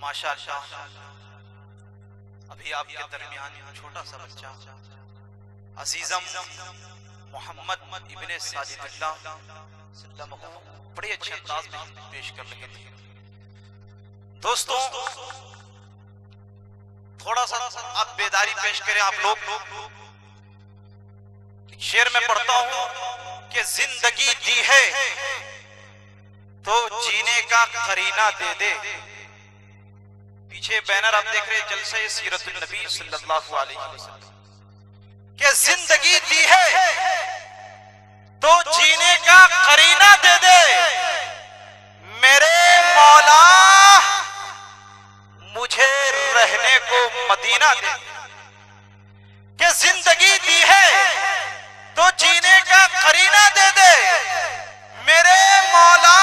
ماشاءاللہ ابھی آپ کے درمیان چھوٹا سا بچہ عزیزم محمد ابن ساجد اللہ بڑے اچھے انداز میں پیش کر لگے تھے. دوستوں تھوڑا سا آپ بیداری پیش کریں. آپ لوگ شعر میں پڑھتا ہوں کہ زندگی دی ہے تو جینے کا قرینہ دے دے. پیچھے بینر آپ دیکھ رہے جلسہ سیرت النبی صلی اللہ علیہ وسلم کہ زندگی دی ہے تو جینے کا قرینہ دے دے. میرے مولا مجھے رہنے کو مدینہ دے. کہ زندگی دی ہے تو جینے کا قرینہ دے دے. میرے مولا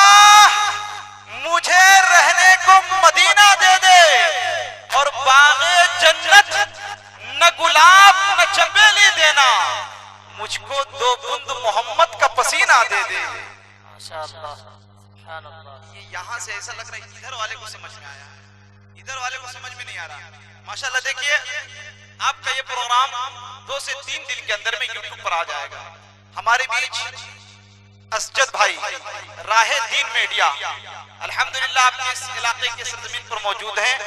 مجھے رہنے کو مدینہ دے دے. اور باغ جنت نہ گلاب نہ چنبیلی دینا, مجھ کو دو بند محمد کا پسینہ دے دے. ماشاءاللہ سبحان اللہ. یہ یہاں سے ایسا لگ رہا ہے ادھر والے کو سمجھ میں آیا, ادھر والے کو سمجھ میں نہیں آ رہا. ماشاءاللہ دیکھیے آپ کا یہ پروگرام 2 سے 3 دن کے اندر میں یوٹیوب پر آ جائے گا. ہمارے بیچ اسجد بھائی راہ دین میڈیا الحمدللہ آپ کے اس علاقے کے سرزمین پر موجود ہیں,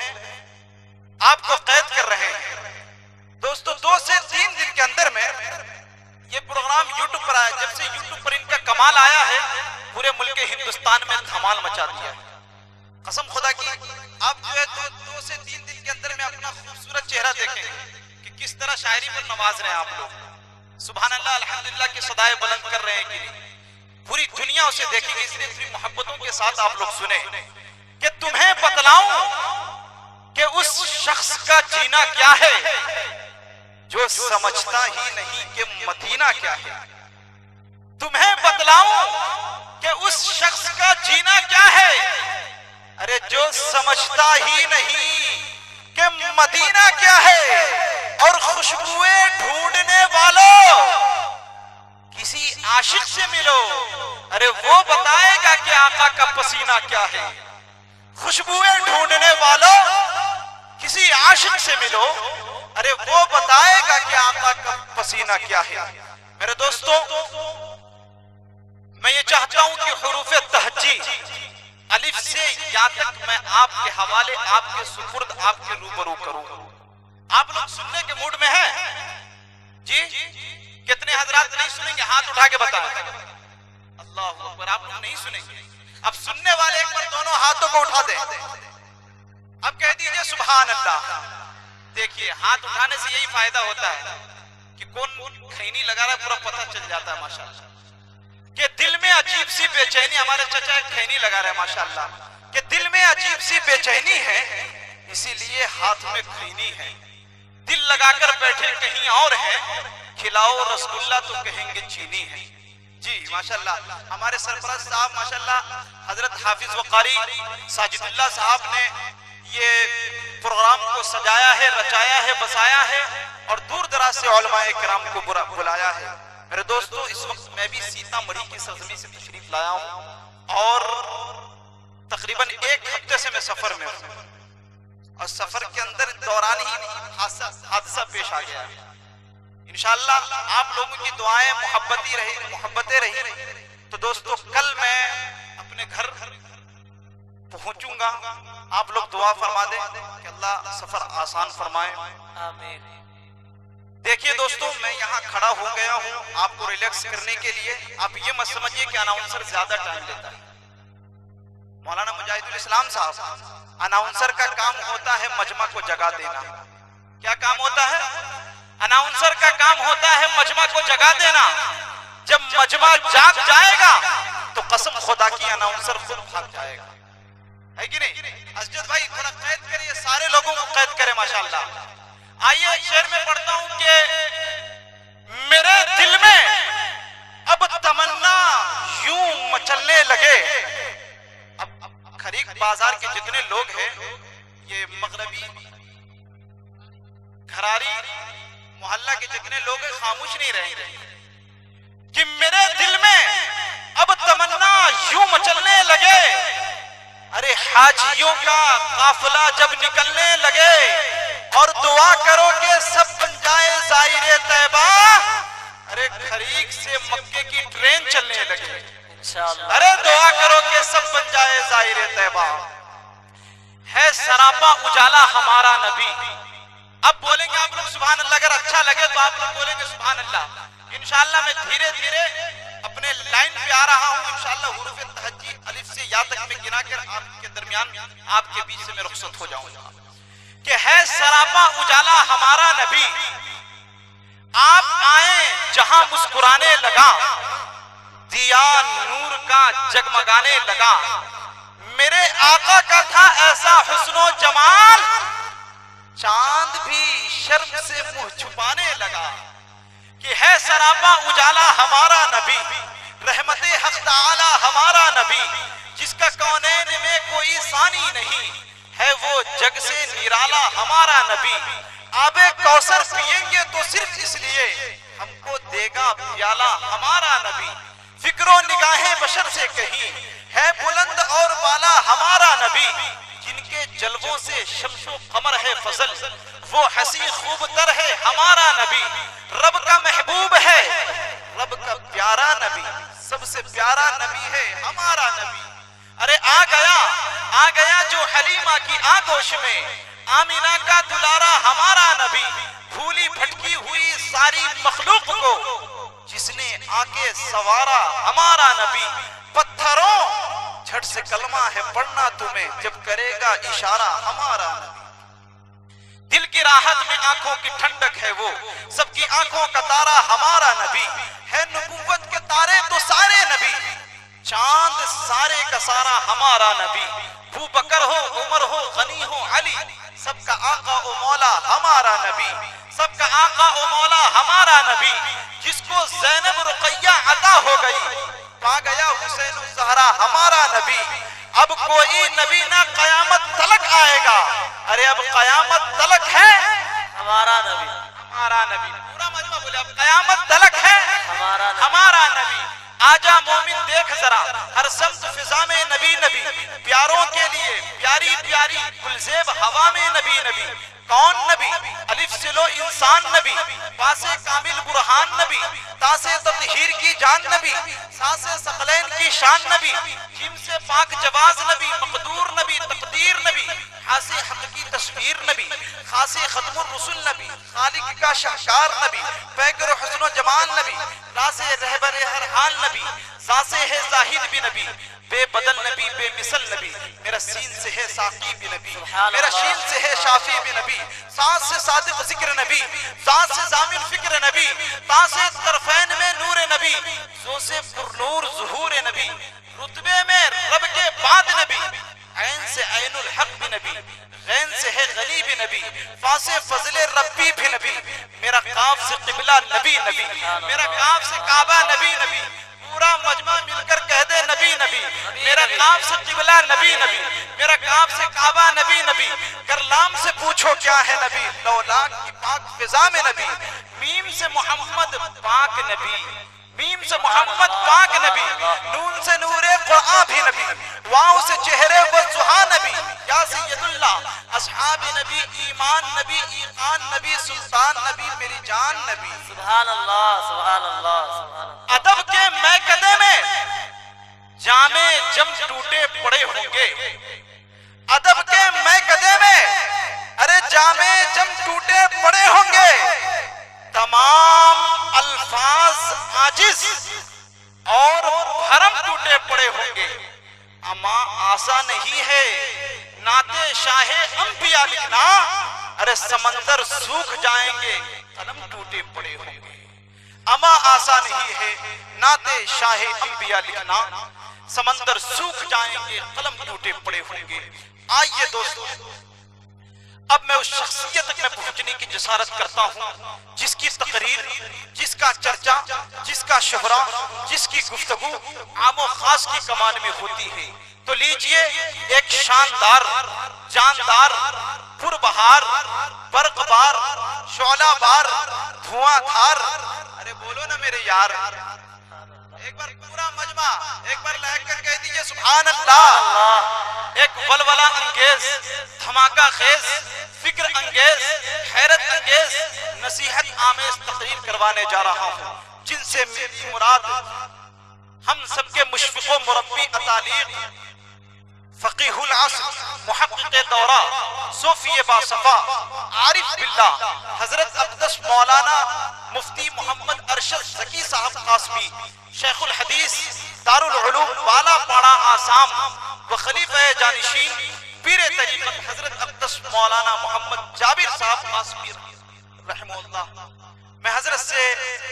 آپ کو قید کر رہے ہیں. دوستو 2 سے 3 دن کے اندر میں یہ پروگرام یوٹیوب پر آیا. جب سے یوٹیوب پر ان کا کمال آیا ہے پورے ملک ہندوستان میں دھمال مچا دیا ہے. قسم خدا کی آپ جو ہے 2 سے 3 دن کے اندر میں اپنا خوبصورت چہرہ دیکھیں کہ کس طرح شاعری پر نواز رہے ہیں آپ لوگ. سبحان اللہ الحمدللہ کی صدائے بلند کر رہے ہیں کہ نہیں. پوری دنیا اسے دیکھیں گے, اس لیے پوری محبتوں کے ساتھ آپ لوگ سنیں کہ تمہیں بتلاؤں کہ اس شخص کا جینا کیا ہے جو سمجھتا ہی نہیں کہ مدینہ کیا ہے. تمہیں بتلاؤں کہ اس شخص کا جینا کیا ہے, ارے جو سمجھتا ہی نہیں کہ مدینہ کیا ہے. اور خوشبوئیں ڈھونڈنے والوں کسی عاشق سے ملو, ارے وہ بتائے گا کہ آقا کا پسینہ کیا ہے. خوشبوئیں ڈھونڈنے والوں کسی عاشق سے ملو, ارے وہ بتائے گا کہ آقا کا پسینہ کیا ہے. میرے دوستو میں یہ چاہتا ہوں کہ حروف تہجی الف سے یا تک میں آپ کے حوالے, آپ کے سپرد, آپ کے روبرو کروں. آپ لوگ سننے کے موڈ میں ہیں جی؟ کتنے حضرات نہیں سنیں گے ہاتھ اٹھا کے بتائیں. اللہ اکبر, آپ لوگ نہیں سنیں گے. اب سننے والے ایک بار دونوں ہاتھوں کو اٹھا دیں. اب کہہ دیجئے سبحان اللہ. دیکھیے ہاتھ اٹھانے سے یہی فائدہ ہوتا ہے کہ کون کھینی لگا رہا ہے پورا پتہ چل جاتا ہے ماشاءاللہ. کہ دل میں عجیب سی بے چینی, ہمارے چچا ایک کھینی لگا رہے ہیں ماشاءاللہ, کہ دل میں عجیب سی بے چینی ہے اسی لیے ہاتھ میں کھینی ہے. دل لگا کر بیٹھے کہیں اور ہیں, کھلاؤ رسگلہ تو کہیں گے چینی ہے. جی ماشاءاللہ ہمارے سرپرست صاحب ماشاءاللہ حضرت حافظ وقاری ساجد اللہ صاحب نے یہ پروگرام کو سجایا ہے, رچایا ہے, بسایا ہے اور دور دراز سے علماء کرام کو بلایا ہے. میرے دوستو اس وقت میں بھی سیتا مڑھی کی سرزمین سے تشریف لایا ہوں اور تقریباً 1 ہفتے سے میں سفر میں ہوں, اور سفر کے اندر دوران ہی حادثہ پیش آ گیا. انشاءاللہ آپ لوگوں کی دعائیں محبتیں رہی تو دوستو کل میں اپنے گھر پہنچوں گا. آپ لوگ دعا فرما دیں کہ اللہ سفر آسان فرمائے. آمین. دیکھیے دوستو میں یہاں کھڑا ہو گیا ہوں آپ کو ریلیکس کرنے کے لیے. آپ یہ مت سمجھیے کہ اناؤنسر زیادہ ٹائم لیتا ہے. مولانا مجاہد الاسلام صاحب اناؤنسر کا کام ہوتا ہے مجمع کو جگا دینا. کیا کام ہوتا ہے؟ اناؤنسر کا کام ہوتا ہے مجمع کو جگا دینا. جب مجمع جاگ جائے گا تو قسم خدا کی اناؤنسر خود بھاگ جائے گا, ہے کہ نہیں؟ اسجد بھائی تھوڑا قید کریے, سارے لوگوں کو قید کرے ماشاءاللہ. آئیے شعر میں پڑھتا ہوں کہ میرے دل میں اب تمنا یوں مچلنے لگے. اب خریق بازار کے جتنے لوگ ہیں یہ مغربی گھراری محلہ کے جتنے لوگ ہیں خاموش نہیں رہیں گے کہ میرے دل میں اب تمنا یوں مچلنے لگے. ارے حاجیوں کا قافلہ جب نکلنے لگے اور دعا کرو کہ سب بن جائے زائر طیبہ، ارے خریق سے مکے کی ٹرین چلنے لگے. انشاءاللہ. ارے دعا کرو کہ سب بن جائے زائر طیبہ. ہے سراپا اجالا ہمارا نبی. اب بولیں گے آپ لوگ سبحان اللہ، اگر اچھا لگے تو آپ لوگ بولیں گے سبحان اللہ. انشاءاللہ میں دھیرے دھیرے اپنے لائن پہ آ رہا ہوں. انشاءاللہ حروف تہجی الف سے یا تک میں گنا کر آپ کے درمیان آپ کے بیچ سے میں رخصت ہو جاؤں گا. کہ ہے سراپا اجالا ہمارا نبی، آپ آئیں جہاں مسکرانے لگا، دیا نور کا جگمگانے لگا. میرے آقا کا تھا ایسا حسن و جمال، چاند بھی شرم سے منہ چھپانے لگا. کہ ہے سراپا اجالا ہمارا نبی، رحمت حق تعالی ہمارا نبی، جس کا کونین میں کوئی ثانی نہیں، ہے وہ جگ سے نرالا ہمارا نبی. آب کوثر پئیں گے تو صرف اس لیے ہم کو دے گا پیالہ ہمارا نبی. فکر و نگاہیں بشر سے کہیں ہے بلند اور بالا ہمارا نبی، جن کے جلووں سے شمس و قمر ہے فضل، وہ ہنسی خوب تر ہے ہمارا نبی. رب کا محبوب ہے، رب کا پیارا نبی، سب سے پیارا نبی ہے ہمارا نبی. ارے آ گیا جو حلیمہ کی آغوش میں، آمینہ کا دلارا ہمارا نبی. بھولی بھٹکی ہوئی ساری مخلوق کو جس نے آ کے سوارا ہمارا نبی. پتھروں جھٹ سے کلمہ ہے پڑھنا تمہیں، جب کرے گا اشارہ ہمارا نبی. دل کی راحت میں آنکھوں کی ٹھنڈک ہے وہ، سب کی آنکھوں کا تارا ہمارا نبی. ہے نبوت کے تارے تو سارے نبی، چاند سارے کا سارا ہمارا نبی. ابو بکر ہو، عمر ہو، غنی ہو، علی، سب کا آقا و مولا ہمارا نبی. سب کا آقا و مولا ہمارا نبی. جس کو زینب رقیہ عطا ہو گئی، پا گیا حسین الزہرا ہمارا نبی. اب کوئی نبی نہ قیامت تلک آئے گا، ارے اب قیامت تلک ہے ہمارا نبی. ہمارا نبی. پورا مجمع بولے اب قیامت تلک ہے ہمارا نبی. ہمارا نبی. آجا مومن دیکھ ذرا، ہر سمت فضا میں نبی نبی، پیاروں کے لیے پیاری پیاری گلزیب ہوا میں نبی نبی. کون نبی؟ الف سے لو انسان نبی، پاس کامل برہان نبی، تاس تطہیر کی جان نبی، ساس ثقلین کی شان نبی، جم سے پاک جواز نبی، مقدور نبی، تقدیر نبی، حاس حق کی تصویر نبی، خاص ختم الرسل نبی، خالق کا شہکار نبی، پیکر حسن و جمال نبی، راز رہبر ہر حال نبی، ذات ہے زاہد بھی نبی، بے بدل نبی، بے مثل نبی. میرا سین سے ہے ساقی بھی نبی، میرا شین سے ہے شافی بھی نبی، سانس سے صادق ذکر نبی، ذات سے ضامن فکر نبی، تا سے طرفین میں نور نبی، زو سے پر نور ظہور نبی، رتبے میں رب کے بعد نبی، عین سے عین الحق بھی نبی، غین سے ہے غنی بھی نبی، فا سے فضل ربی بھی نبی. میرا قاف سے قبلہ نبی نبی، میرا قاف سے کعبہ نبی نبی. پورا مجمع مل کر کہہ دے نبی نبی. میرا قاف سے قبلہ نبی نبی، میرا قاف سے کعبہ نبی نبی. گر لام سے پوچھو کیا ہے نبی، لولاک کی پاک فضا میں نبی. میم سے محمد پاک نبی، میم سے محمد پاک نبی، نون سے نور قرآن بھی نبی، واؤ سے چہرے والضحا نبی. یا سید اللہ اصحاب نبی، ایمان نبی، ایقان نبی، سلطان نبی، میری جان نبی. سبحان اللہ، سبحان اللہ، سبحان اللہ. ادب کے میکدے میں جامے جم ٹوٹے پڑے ہوں گے، ادب کے میکدے میں ارے جامے جم ٹوٹے پڑے ہوں گے، تمام الفاظ عاجز اور بھرم ٹوٹے پڑے ہوں گے. اما آسا نہیں ہے نعت شاہ انبیاء لکھنا، ارے سمندر سوکھ جائیں گے قلم ٹوٹے پڑے ہوں گے. اما آسا نہیں ہے نعت شاہ انبیاء لکھنا، سمندر سوکھ جائیں گے قلم ٹوٹے پڑے ہوں گے. آئیے دوستو، اب میں اس شخصیت تک میں پہنچنے کی جسارت کرتا ہوں جس کی تقریر، جس کا چرچا، جس کا شہرہ، جس کی گفتگو عام و خاص کی کمان میں ہوتی ہے. تو لیجئے ایک شاندار، جاندار، پر بہار، برق بار، شعلہ بار، دھواں دھار، ارے بولو نا میرے یار، ایک بار پورا مجمع ایک بار لہک کر کہہ دیجئے سبحان اللہ. ایک ایک ولولہ انگیز، دھماکہ خیز، فکر انگیز، حیرت انگیز، نصیحت آمیز تقریر کروانے جا رہا ہوں، جن سے میری مراد ہم سب کے مشفق و مربی اتالیق، فقیہ العصر، محقق دورہ، صوفی باصفا، عارف باللہ، حضرت اقدس مولانا مفتی محمد ارشد زکی صاحب قاسمی، شیخ الحدیث دارالعلوم بالا پاڑا آسام و خلیفہ جانشین پیر طریقت حضرت اقدس مولانا محمد جابر صاحب قاسمی رحمہ اللہ، میں حضرت سے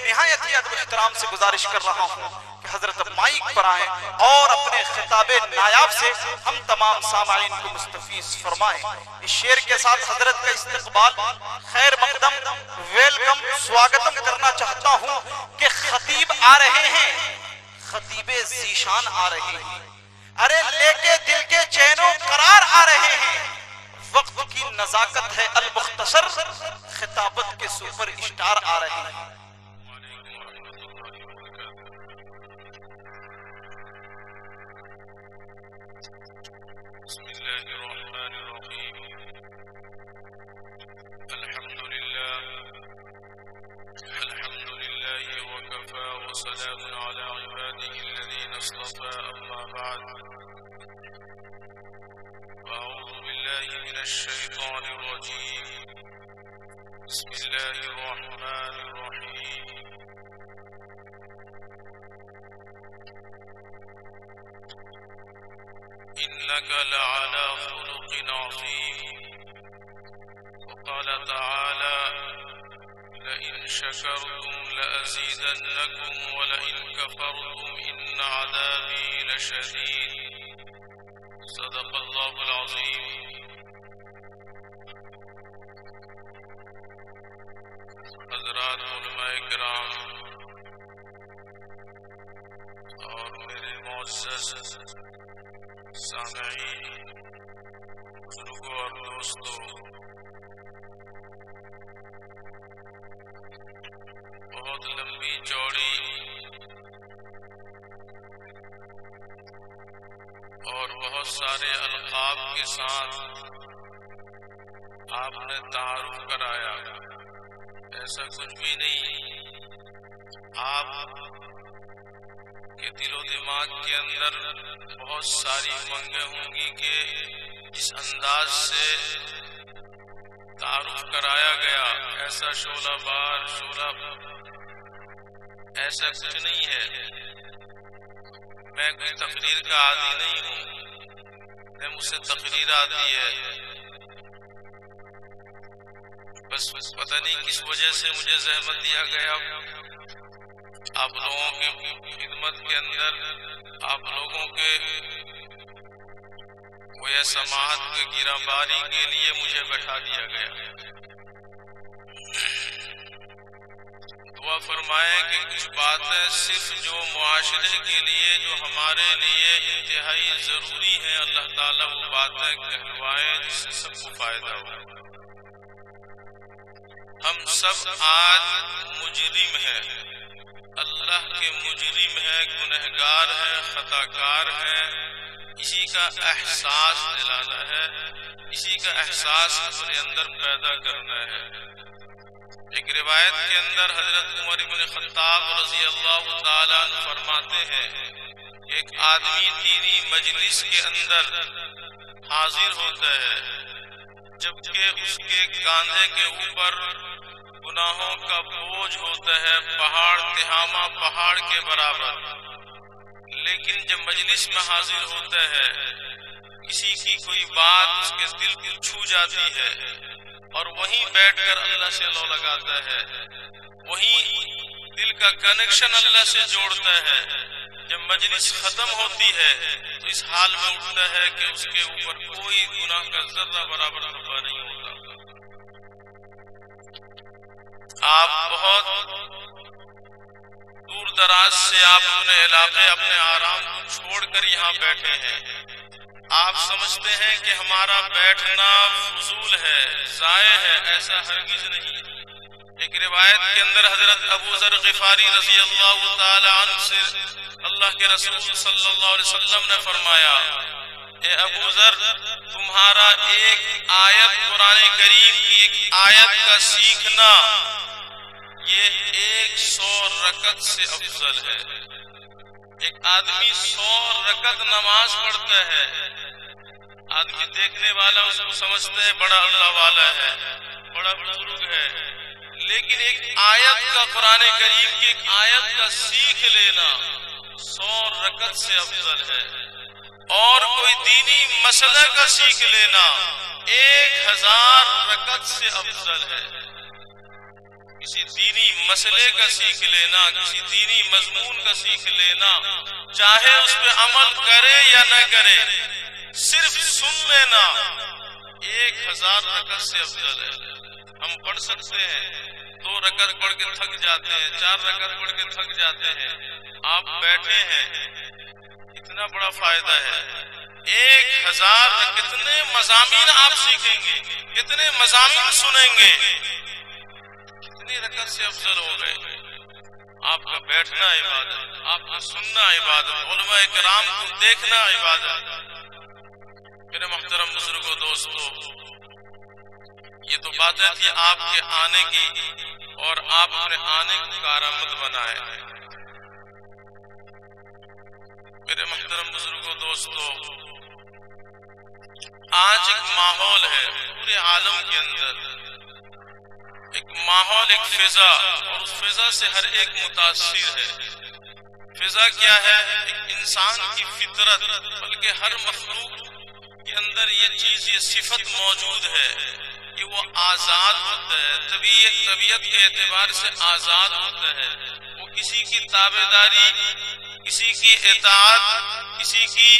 نہایت ہی ادب احترام سے گزارش کر رہا ہوں کہ حضرت مائک پر آئیں اور اپنے خطاب نایاب سے ہم تمام سامعین کو مستفیض فرمائیں۔ اس شعر کے ساتھ حضرت کا استقبال، خیر مقدم، ویلکم، سواگتم کرنا چاہتا ہوں کہ خطیب آ رہے ہیں، خطیب ذیشان آ رہے ہیں، ارے لے کے دل کے چین و قرار آ رہے ہیں، وقت کی نزاکت ہے المختصر، خطابت کے سپر اسٹار آ رہے ہیں۔ بسم اللہ الرحمن الرحیم، الحمد للہ وکفا وسلام علی عباده الذین اصطفى، اما بعد فاعوذ باللہ من الشیطان الرجیم، بسم اللہ الرحمن الرحیم، إنك لعلى خلق عظيم، وقال تعالى لئن شكرتم لأزيدنكم ولئن كفرتم إن عذابي لشديد، صدق الله العظيم۔ حضرات علماء کرام اور میرے معزز سامعین، بزرگوں اور دوستوں، بہت لمبی چوڑی اور بہت سارے القاب کے ساتھ آپ نے تعارف کرایا، ایسا کچھ بھی نہیں۔ آپ کے دل و دماغ کے اندر بہت ساری امنگیں ہوں گی کہ جس انداز سے تعارف کرایا گیا، ایسا شعلہ بار شعلہ ایسا کچھ نہیں ہے۔ میں کوئی تقریر کا عادی نہیں ہوں، مجھ سے تقریر آتی ہے، بس پتہ نہیں کس وجہ سے مجھے زحمت دیا گیا آپ لوگوں کی خدمت کے اندر، آپ لوگوں کے وہ سماعت کے گرہ باری کے لیے مجھے بیٹھا دیا گیا۔ دعا فرمائیں کہ کچھ باتیں صرف جو معاشرے کے لیے، جو ہمارے لیے انتہائی ضروری ہیں، اللہ تعالیٰ وہ باتیں کہلوائیں جس سے سب کو فائدہ ہو۔ ہم سب آج مجرم ہیں، اللہ کے مجرم ہیں، گنہگار ہیں، خطاکار ہیں، اسی کا احساس دلانا ہے، اسی کا احساس اپنے اندر پیدا کرنا ہے۔ ایک روایت کے اندر حضرت عمر بن خطاب رضی اللہ تعالیٰ عنہ فرماتے ہیں، ایک آدمی دینی مجلس کے اندر حاضر ہوتا ہے جبکہ اس کے کاندھے کے اوپر گناہوں کا بوجھ ہوتا ہے، پہاڑ تہامہ پہاڑ کے برابر، لیکن جب مجلس میں حاضر ہوتا ہے کسی کی کوئی بات اس کے دل کو چھو جاتی ہے اور وہیں بیٹھ کر اللہ سے لو لگاتا ہے، وہیں دل کا کنیکشن اللہ سے جوڑتا ہے۔ جب مجلس ختم ہوتی ہے تو اس حال میں اٹھتا ہے کہ اس کے اوپر کوئی گناہ کا ذرہ برابر خطا نہیں ہوتا۔ آپ بہت دور دراز سے آپ اپنے علاقے، اپنے آرام کو چھوڑ کر یہاں بیٹھے ہیں۔ آپ سمجھتے ہیں کہ ہمارا بیٹھنا فضول ہے، ضائع ہے، ایسا ہرگز نہیں۔ ایک روایت کے اندر حضرت ابو ذر غفاری رضی اللہ تعالی عنہ سے اللہ کے رسول صلی اللہ علیہ وسلم نے فرمایا اے ابو ذر تمہارا ایک آیت قرآن کریم کی ایک آیت کا سیکھنا یہ 100 رکعت سے افضل ہے۔ ایک آدمی 100 رکعت نماز پڑھتا ہے، آدمی دیکھنے والا اس کو سمجھتا ہے بڑا اللہ والا ہے، بڑا بزرگ ہے، لیکن ایک آیت کا قرآن کریم کی ایک آیت کا سیکھ لینا 100 رکعت سے افضل ہے، اور کوئی دینی مسئلہ کا سیکھ لینا 1000 رکعت سے افضل ہے۔ کسی دینی مسئلے کا سیکھ لینا، کسی دینی مضمون کا سیکھ لینا، چاہے اس پہ عمل کرے یا نہ کرے، صرف سن لینا 1000 رکعت سے افضل ہے۔ ہم پڑھ سکتے ہیں 2 رکعت پڑھ کے تھک جاتے ہیں، 4 رکعت پڑھ کے تھک جاتے ہیں، آپ بیٹھے ہیں، اتنا بڑا فائدہ ہے۔ 1000 کتنے مضامین آپ سیکھیں گے، کتنے مضامین سنیں گے، کتنی رکعت سے افضل ہو گئے۔ آپ کا بیٹھنا عبادت، آپ کا سننا عبادت، علماء کرام کو دیکھنا عبادت۔ میرے محترم بزرگوں دوستو، یہ تو باتیں تھی آپ کے آنے کی، اور آپ اپنے آنے کو کارآمد بنائے۔ میرے محترم بزرگوں دوستو، آج ایک ماحول ہے پورے عالم کے اندر، ایک ماحول، ایک فضا، اور اس فضا سے ہر ایک متاثر ہے۔ فضا کیا ہے؟ ایک انسان کی فطرت، بلکہ ہر مخلوق کے اندر یہ چیز، یہ صفت موجود ہے کہ وہ آزاد ہوتا ہے، طبیعت کے اعتبار سے آزاد ہوتا ہے۔ وہ کسی کی تابعداری، کسی کی اطاعت، کسی کی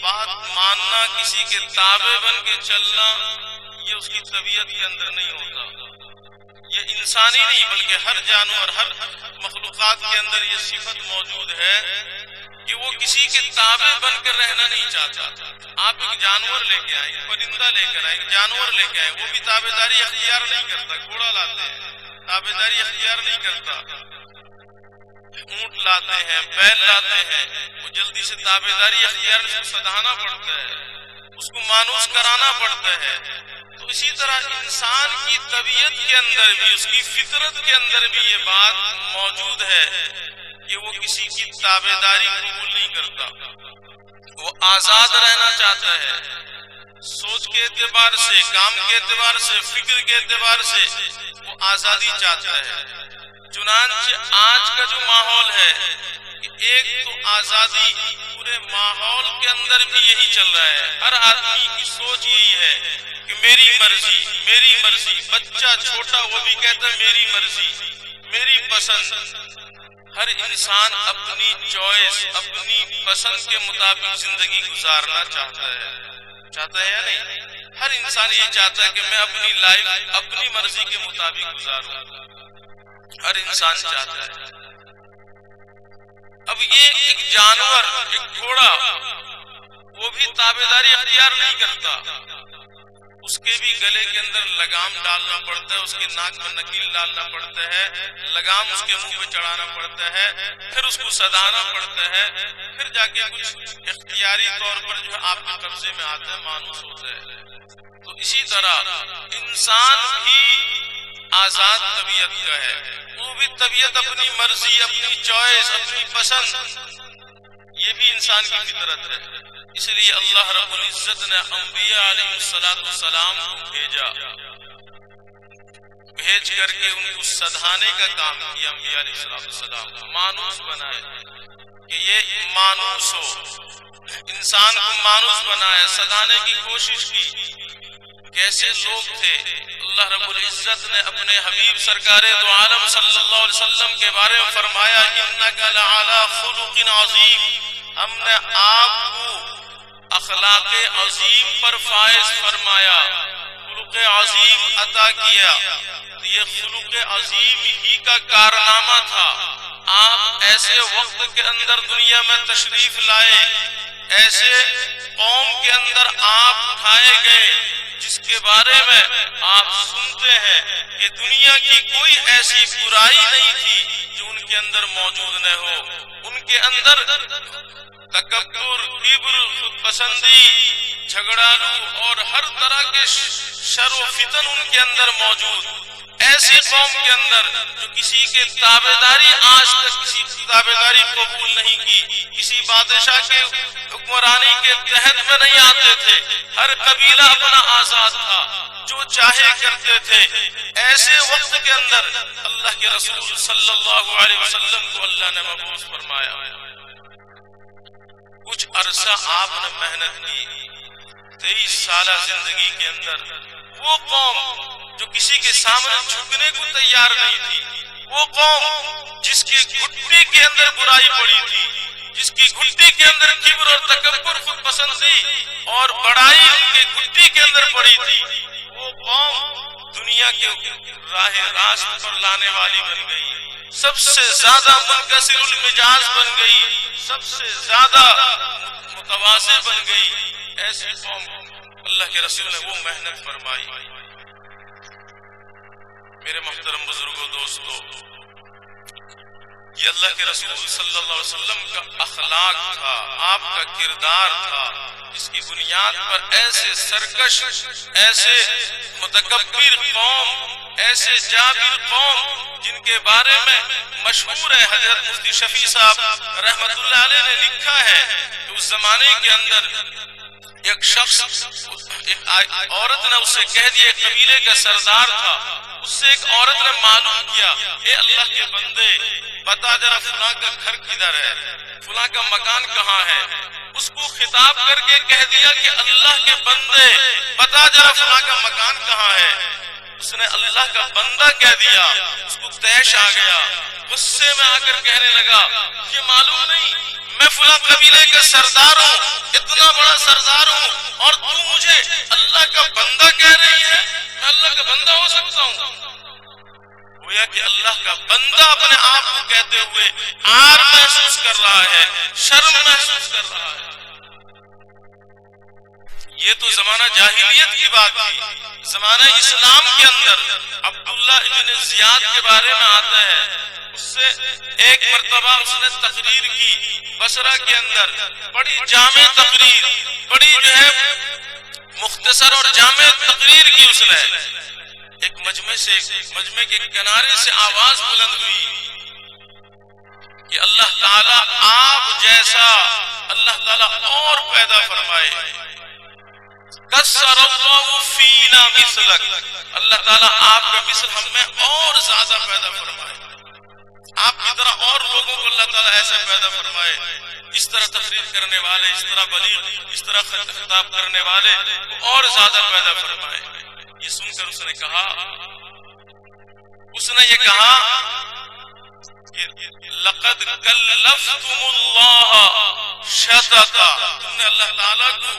بات ماننا، کسی کے تابع بن کے چلنا، یہ اس کی طبیعت کے اندر نہیں ہوتا۔ یہ انسانی نہیں بلکہ ہر جانور، ہر مخلوقات کے اندر یہ صفت موجود ہے کہ وہ کسی کے تابع بن کر رہنا نہیں چاہتا۔ آپ ایک جانور لے کے آئیں، پرندہ لے کر آئیں، جانور لے کے آئیں، وہ بھی تابعداری اختیار نہیں کرتا۔ گھوڑا لاتے ہیں، تابعداری اختیار نہیں کرتا۔ اونٹ لاتے ہیں، بیل لاتے ہیں، وہ جلدی سے تابعداری اختیار، اس کو سدھانا پڑتا ہے، اس کو مانوس کرانا پڑتا ہے۔ تو اسی طرح انسان کی طبیعت کے اندر بھی، اس کی فطرت کے اندر بھی یہ بات موجود ہے کہ وہ کسی کی تابعداری قبول نہیں کرتا، وہ آزاد رہنا چاہتا ہے، سوچ کے اعتبار سے، کام کے اعتبار سے، فکر کے اعتبار سے وہ آزادی چاہتا ہے۔ چنانچہ آج کا جو ماحول ہے کہ ایک تو آزادی، پورے ماحول کے اندر بھی یہی چل رہا ہے، ہر آدمی کی سوچ یہی ہے کہ میری مرضی، میری مرضی، بچہ چھوٹا وہ بھی کہتا ہے میری مرضی، میری پسند۔ ہر انسان اپنی چوائس، اپنی پسند کے مطابق زندگی گزارنا چاہتا ہے یا نہیں؟ ہر انسان یہ چاہتا ہے کہ میں اپنی لائف اپنی مرضی کے مطابق گزاروں، ہر انسان چاہتا ہے۔ اب یہ ایک جانور، ایک گھوڑا، وہ بھی تابعداری اختیار نہیں کرتا، اس کے بھی گلے کے اندر لگام ڈالنا پڑتا ہے، اس کے ناک میں نکیل ڈالنا پڑتا ہے، لگام اس کے منہ پہ چڑھانا پڑتا ہے، پھر اس کو سدھانا پڑتا ہے، پھر جا کے کچھ اختیاری طور پر جو ہے آپ کے قبضے میں آتا ہے، مانوس ہوتا ہے۔ تو اسی طرح انسان بھی آزاد طبیعت کا ہے، وہ بھی طبیعت اپنی مرضی، اپنی چوائس، اپنی پسند، یہ بھی انسان کی فطرت ہے۔ اس لیے اللہ رب العزت نے انبیاء علیہ السلام کو بھیج کر کے ان کو سدھانے کا کام کیا، انبیاء علیہ السلام کو مانوس بنائے کہ یہ مانوس ہو، انسان کو مانوس بنایا، سدھانے کی کوشش کی۔ کیسے لوگ تھے؟ اللہ رب العزت نے اپنے حبیب سرکار دو عالم صلی اللہ علیہ وسلم کے بارے میں فرمایا انک لعلی خلق عظیم، ہم نے آپ کو اخلاق عظیم پر فائز فرمایا، خلق عظیم عطا کیا۔ یہ خلق عظیم ہی کا کارنامہ تھا، آپ ایسے وقت کے اندر دنیا میں تشریف لائے، ایسے قوم کے اندر آپ اٹھائے گئے جس کے بارے میں آپ سنتے ہیں کہ دنیا کی کوئی ایسی برائی نہیں تھی جو ان کے اندر موجود نہ ہو، ان کے اندر تکبر، کبر، خود پسندی، جھگڑالو اور ہر طرح کے شر و فتن ان کے اندر موجود، ایسی قوم کے اندر جو کسی کے تابعداری آج تک کسی تابعداری قبول نہیں کی، کسی بادشاہ کے حکمرانی کے تحت میں نہیں آتے تھے، ہر قبیلہ اپنا آزاد تھا، جو چاہے کرتے تھے، ایسے وقت کے اندر اللہ کے رسول صلی اللہ علیہ وسلم کو اللہ نے مبعوث فرمایا۔ کچھ عرصہ آپ نے محنت کی، 23 سالہ زندگی کے اندر وہ قوم جو کسی کے سامنے جھکنے کو تیار نہیں تھی، وہ قوم جس کی گھٹی کے اندر برائی پڑی تھی، جس کی گھٹی کے اندر کبر اور تکبر، خود پسندی اور بڑائی ان کے گھٹی کے اندر پڑی تھی، وہ قوم دنیا کے راہ راست پر لانے والی بن گئی، سب سے زیادہ منکسر المزاج بن گئی، سب سے زیادہ متواضع بن گئی۔ ایسی قوم اللہ کے رسول نے وہ محنت فرمائی۔ میرے محترم بزرگوں، دوستو، یہ اللہ کے رسول صلی اللہ علیہ وسلم کا اخلاق تھا، آپ کا کردار تھا، جس کی بنیاد پر ایسے سرکش، ایسے متکبر قوم، ایسے جابر قوم جن کے بارے میں مشہور ہے، حضرت مفتی شفیع صاحب رحمت اللہ علیہ نے لکھا ہے کہ اس زمانے کے اندر ایک شخص، ایک عورت نے اسے کہہ دیا، ایک قبیلے کا سردار تھا، اس سے ایک عورت نے معلوم کیا، اے اللہ کے بندے بتا ذرا فلاں کا گھر کدھر ہے، فلاں کا مکان کہاں ہے، اس کو خطاب کر کے کہہ دیا کہ اللہ کے بندے بتا ذرا فلاں کا مکان کہاں ہے۔ اس نے اللہ کا بندہ کہہ دیا، اس کو طیش آ گیا، غصے میں آ کر کہنے لگا، یہ معلوم نہیں میں فلاں قبیلے کا سردار ہوں، اتنا بڑا سردار ہوں، اور تو مجھے اللہ کا بندہ کہہ رہی ہے، میں اللہ کا بندہ ہو سکتا ہوں؟ گویا کہ اللہ کا بندہ اپنے آپ کو کہتے ہوئے عار محسوس کر رہا ہے، شرم محسوس کر رہا ہے۔ یہ تو زمانہ جاہلیت کی بات تھی۔ زمانہ اسلام کے اندر عبداللہ ابن زیاد کے بارے میں آتا ہے، اس سے ایک مرتبہ اس نے تقریر کی بصرہ کے اندر، بڑی جامع تقریر، بڑی جو ہے مختصر اور جامع تقریر کی اس نے۔ ایک مجمع کے کنارے سے آواز بلند ہوئی کہ اللہ تعالیٰ آپ جیسا اللہ تعالیٰ اور پیدا فرمائے، کسر اللہ فینا مثلک، اللہ تعالیٰ آپ کا مثل ہم میں اور زیادہ پیدا فرمائے، آپ کی طرح اور لوگوں کو اللہ تعالیٰ ایسا پیدا فرمائے، اس طرح تقریر کرنے والے، اس طرح بلیغ، اس طرح خطاب کرنے والے اور زیادہ پیدا فرمائے۔ یہ سن کر اس نے یہ کہا کہ لقد کلفتم اللہ شططا، تم نے اللہ تعالیٰ کو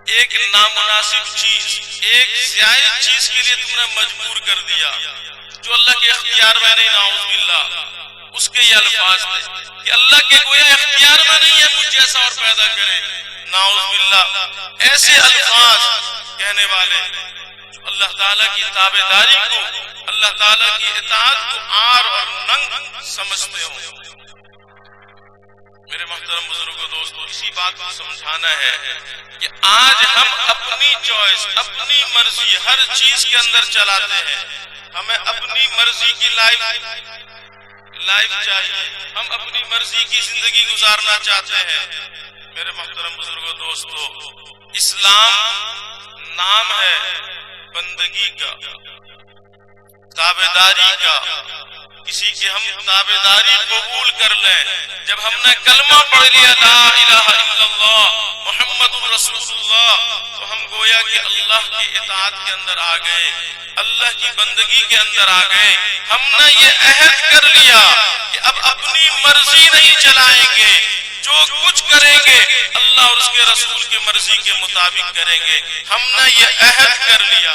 ایک نامناسب چیز، ایک زائد چیز کے لیے تم نے مجبور کر دیا جو اللہ کے اختیار میں نہیں، نعوذ باللہ۔ اس کے یہ الفاظ تھے کہ اللہ کے گویا اختیار میں نہیں ہے مجھ جیسا اور پیدا کرے، نعوذ باللہ۔ ایسے الفاظ کہنے والے جو اللہ تعالیٰ کی تابعداری کو، اللہ تعالیٰ کی اطاعت کو عار اور ننگ سمجھتے ہوں۔ میرے محترم بزرگوں، دوستو، اسی بات کو سمجھانا ہے کہ آج ہم اپنی چوائس، اپنی مرضی ہر چیز کے اندر چلاتے ہیں، ہمیں اپنی مرضی کی لائف چاہیے، ہم اپنی مرضی کی زندگی گزارنا چاہتے ہیں۔ میرے محترم بزرگوں، دوستو، اسلام نام ہے بندگی کا، تابعداری کا۔ کسی کی ہم تابعداری قبول کر لیں، جب ہم نے کلمہ پڑھ لیا لا الہ الا اللہ محمد رسول اللہ، تو ہم گویا کہ اللہ کی اطاعت کے اندر آ گئے، اللہ کی بندگی کے اندر آ گئے۔ ہم نے یہ عہد کر لیا کہ اب اپنی مرضی نہیں چلائیں گے، جو کچھ کریں گے اللہ اور اس کے رسول کی مرضی کے مطابق کریں گے۔ ہم نے یہ عہد کر لیا۔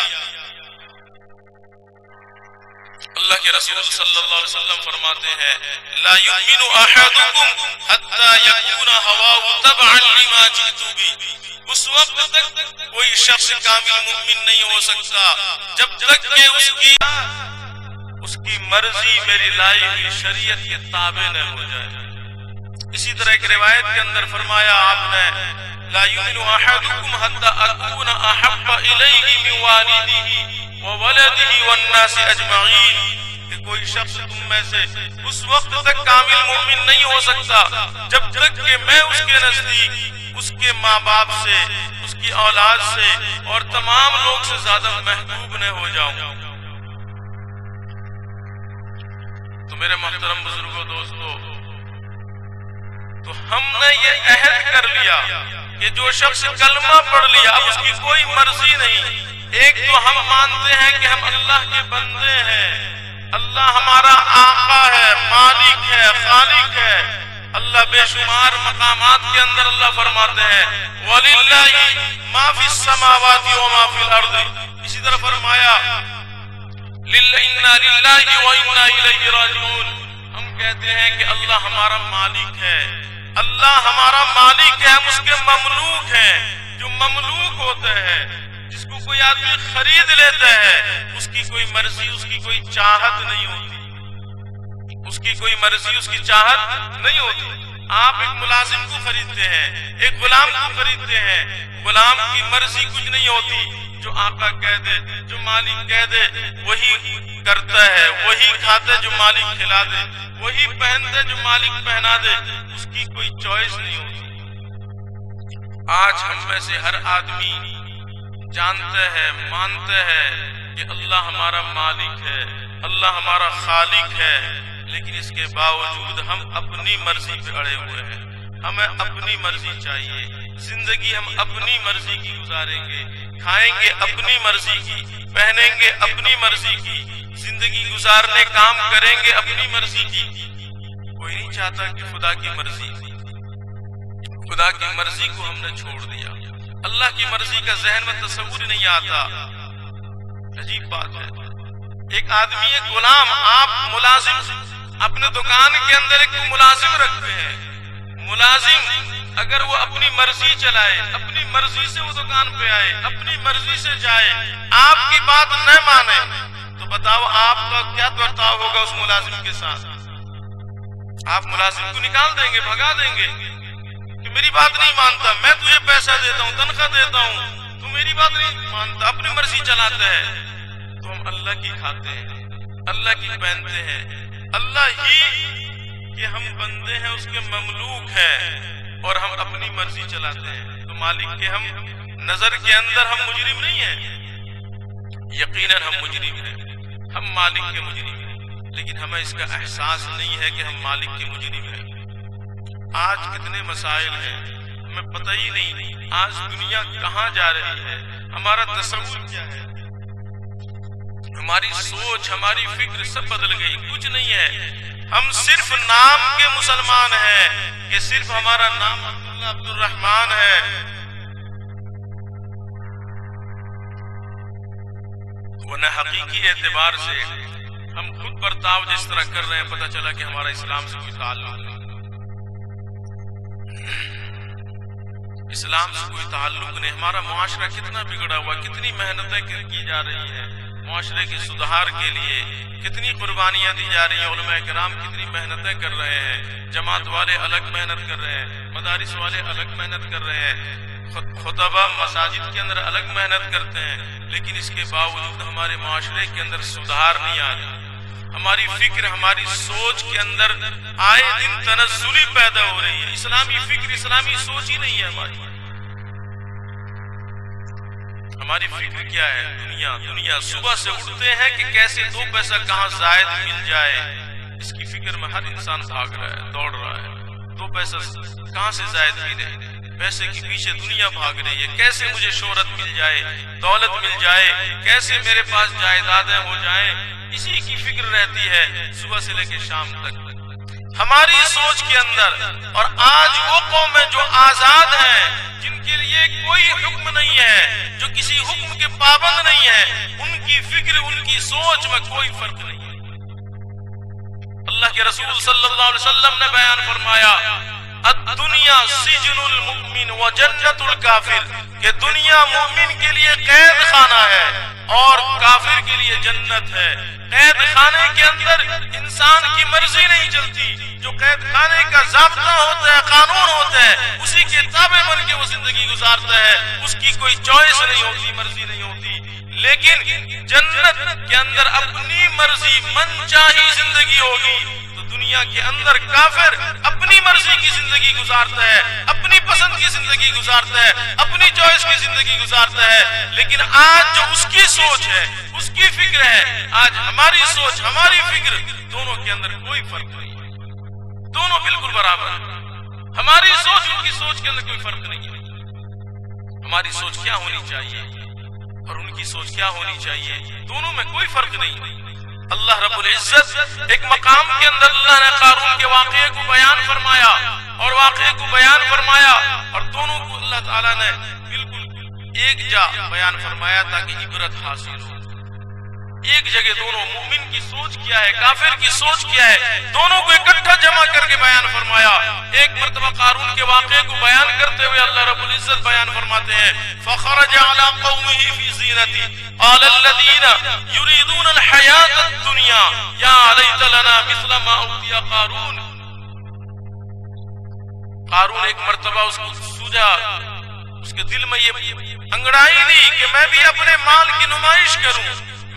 اللہ کے رسول صلی اللہ علیہ وسلم فرماتے ہیں لا یؤمن احدکم حتی یکون ہواہ تبعا لما جئت بہ، اس وقت تک کوئی شخص کامل مومن نہیں ہو سکتا جب تک کہ اس کی مرضی میری لائی ہوئی شریعت کے تابع نہ ہو جائے۔ اسی طرح ایک روایت کے اندر فرمایا آپ نے لا یؤمن احدکم حتی اکون احب الیہ من والدہ وولدہ والناس اجمعین، کہ کوئی شخص تم میں سے اس وقت تک کامل مومن نہیں ہو سکتا جب تک کہ میں اس کے نزدیک اس کے ماں باپ سے، اس کی اولاد سے اور تمام لوگ سے زیادہ محبوب نہ ہو جاؤں۔ تو میرے محترم بزرگوں، دوستو، تو ہم نے یہ عہد کر لیا کہ جو شخص کلمہ پڑھ لیا اب اس کی کوئی مرضی نہیں۔ ایک تو ہم مانتے ہیں کہ ہم اللہ کے بندے ہیں، اللہ ہمارا آقا ہے، مالک ہے، خالق ہے۔ اللہ بے شمار مقامات کے اندر اللہ فرماتے ہیں وَلِلَّهِ مَا فِي السَّمَاوَاتِ وَمَا فِي الْأَرْضِ، اسی طرح فرمایا إِنَّا لِلَّهِ وَإِنَّا إِلَيْهِ رَاجِعُونَ۔ ہم کہتے ہیں کہ اللہ ہمارا مالک ہے، اللہ ہمارا مالک ہے، ہم اس کے مملوک ہیں۔ جو مملوک ہوتا ہے، جس کو کوئی آدمی خرید لیتا ہے، اس کی کوئی مرضی، اس کی کوئی چاہت نہیں ہوتی، اس کی کوئی مرضی، اس کی چاہت نہیں ہوتی۔ آپ ایک ملازم کو خریدتے ہیں، ایک غلام کو خریدتے ہیں، غلام کی مرضی کچھ نہیں ہوتی، جو آقا کہہ دے، جو مالک کہہ دے وہی کرتا ہے، وہی کھاتا ہے جو مالک کھلا دے، وہی پہنتا ہے جو مالک پہنا دے، اس کی کوئی چوائس نہیں ہوتی۔ آج ہم میں سے ہر آدمی جانتا ہے، مانتا ہے کہ اللہ ہمارا مالک ہے، اللہ ہمارا خالق ہے، لیکن اس کے باوجود ہم اپنی مرضی پہ اڑے ہوئے ہیں۔ ہمیں اپنی مرضی چاہیے، زندگی ہم اپنی مرضی کی گزاریں گے، کھائیں گے اپنی مرضی کی، پہنیں گے اپنی مرضی کی، زندگی گزارنے کام کریں گے اپنی مرضی کی۔ کوئی نہیں چاہتا کہ خدا کی مرضی کو ہم نے چھوڑ دیا، اللہ کی مرضی کا ذہن میں تصور نہیں آتا۔ عجیب بات ہے، ایک آدمی، ایک غلام، آپ ملازم اپنے دکان کے اندر ایک ملازم رکھتے ہیں، ملازم اگر وہ اپنی مرضی چلائے، اپنی مرضی سے وہ دکان پہ آئے، اپنی مرضی سے جائے، آپ کی بات نہ مانے، تو بتاؤ آپ کا کیا برتاؤ ہوگا اس ملازم کے ساتھ؟ آپ ملازم کو نکال دیں گے، بھگا دیں گے کہ میری بات نہیں مانتا، میں تجھے پیسہ دیتا ہوں، تنخواہ دیتا ہوں، تو میری بات نہیں مانتا، اپنی مرضی چلاتا ہے۔ تو ہم اللہ کی کھاتے ہیں، اللہ کی پہنتے ہیں، اللہ ہی کہ ہم بندے ہیں، اس کے مملوک ہیں، اور ہم اپنی مرضی چلاتے ہیں۔ تو مالک کے ہم نظر کے اندر ہم مجرم نہیں ہیں، یقیناً ہم مجرم ہیں، ہم مالک کے مجرم ہیں، لیکن ہمیں اس کا احساس نہیں ہے کہ ہم مالک کے مجرم ہیں۔ آج کتنے مسائل ہیں ہمیں پتہ ہی نہیں، آج دنیا کہاں جا رہی ہے، ہمارا تصور کیا ہے، ہماری سوچ، ہماری فکر سب بدل گئی، کچھ نہیں ہے۔ ہم صرف نام کے مسلمان ہیں کہ صرف ہمارا نام عبداللہ عبد الرحمن ہے۔ ورنہ حقیقی اعتبار سے ہم خود برتاؤ جس طرح کر رہے ہیں، پتہ چلا کہ ہمارا اسلام سے کوئی تعلق نہیں، اسلام سے کوئی تعلق نہیں۔ ہمارا معاشرہ کتنا بگڑا ہوا، کتنی محنتیں کی جا رہی ہیں معاشرے کے سدھار کے لیے، کتنی قربانیاں دی جا رہی ہیں، علماء کرام کتنی محنتیں کر رہے ہیں، جماعت والے الگ محنت کر رہے ہیں، مدارس والے الگ محنت کر رہے ہیں، خطبہ مساجد کے اندر الگ محنت کرتے ہیں، لیکن اس کے باوجود ہمارے معاشرے کے اندر سدھار نہیں آ رہا۔ ہماری فکر، ہماری سوچ کے اندر آئے دن تنزلی پیدا ہو رہی ہے، اسلامی فکر، اسلامی سوچ ہی نہیں ہے ہماری فکر کیا ہے؟ دنیا صبح سے اٹھتے ہیں کہ کیسے دو پیسہ کہاں زائد مل جائے، اس کی فکر میں ہر انسان بھاگ رہا ہے، دوڑ رہا ہے، دو پیسہ کہاں سے زائد ملے، پیسے کے پیچھے دنیا بھاگ رہی ہے، کیسے مجھے شہرت مل جائے، دولت مل جائے، کیسے میرے پاس جائیدادیں ہو جائیں، اسی کی فکر رہتی ہے صبح سے لے کے شام تک ہماری سوچ کے اندر۔ اور آج وہ قومیں جو آزاد ہیں، جن کے لیے کوئی حکم نہیں ہے، جو کسی حکم کے پابند نہیں ہے، ان کی فکر، ان کی سوچ میں کوئی فرق نہیں ہے۔ اللہ کے رسول صلی اللہ علیہ وسلم نے بیان فرمایا الدنیا سجن المؤمن و جنت الکافر، کہ دنیا مومن کے لیے قید خانہ ہے اور کافر کے لیے جنت ہے۔ قید خانے کے اندر انسان کی مرضی نہیں چلتی، جو قید خانے کا ضابطہ ہوتا ہے، قانون ہوتا ہے، اسی کے تابع بن کے وہ زندگی گزارتا ہے، اس کی کوئی چوائس نہیں ہوتی، مرضی نہیں ہوتی۔ لیکن جنت کے اندر اپنی مرضی من چاہی زندگی ہوگی، تو دنیا کے اندر کافر اپنی مرضی کی زندگی گزارتا ہے، اپنی پسند کی زندگی گزارتا ہے، اپنی چوائس کی زندگی گزارتا ہے۔ لیکن آج جو اس کی سوچ ہے، اس کی فکر ہے، آج ہماری سوچ، ہماری فکر، دونوں کے اندر کوئی فرق نہیں ہے، دونوں بالکل برابر ہیں۔ ہماری سوچ ان کی سوچ کے اندر کوئی فرق نہیں ہے۔ ہماری سوچ کیا ہونی چاہیے اور ان کی سوچ کیا ہونی چاہیے، دونوں میں کوئی فرق نہیں۔ اللہ رب العزت ایک مقام کے اندر اللہ نے قارون کے واقعے کو بیان فرمایا اور واقعے کو بیان فرمایا، اور دونوں کو اللہ تعالیٰ نے بالکل ایک جا بیان فرمایا تاکہ عبرت حاصل ہو۔ ایک جگہ دونوں، مومن کی سوچ کیا ہے، کافر کی سوچ کیا ہے، دونوں کو اکٹھا جمع کر کے بیان فرمایا۔ ایک مرتبہ قارون کے واقعے کو بیان کرتے ہوئے اللہ رب العزت بیان فرماتے ہیں فخرج على قومه في زينته قال الذين يريدون الحياة الدنيا يا ليت لنا مثل ما اوتي قارون۔ قارون ایک مرتبہ اس کو سوجا، اس کے دل میں یہ انگڑائی دی کہ میں بھی اپنے مال کی نمائش کروں،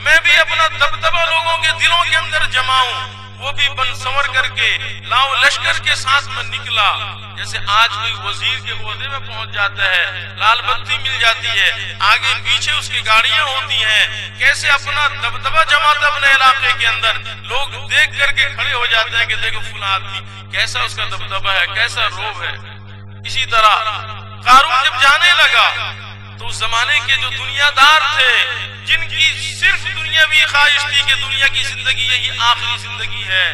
میں بھی اپنا دبدبہ لوگوں کے دلوں کے اندر جماؤں۔ وہ بھی بن سنور کر کے لاؤ لشکر کے ساتھ میں نکلا، جیسے آج کوئی وزیر کے عہدے میں پہنچ جاتا ہے، لال بتی مل جاتی ہے، آگے پیچھے اس کی گاڑیاں ہوتی ہیں، کیسے اپنا دبدبہ جماتا اپنے علاقے کے اندر، لوگ دیکھ کر کے کھڑے ہو جاتے ہیں کہ دیکھو فلاں آدمی کیسا اس کا دبدبہ ہے، کیسا روب ہے۔ اسی طرح قارون جب جانے لگا تو اس زمانے کے جو دنیا دار تھے، جن کی صرف دنیاوی خواہش تھی کہ دنیا کی زندگی یہی آخری زندگی ہے،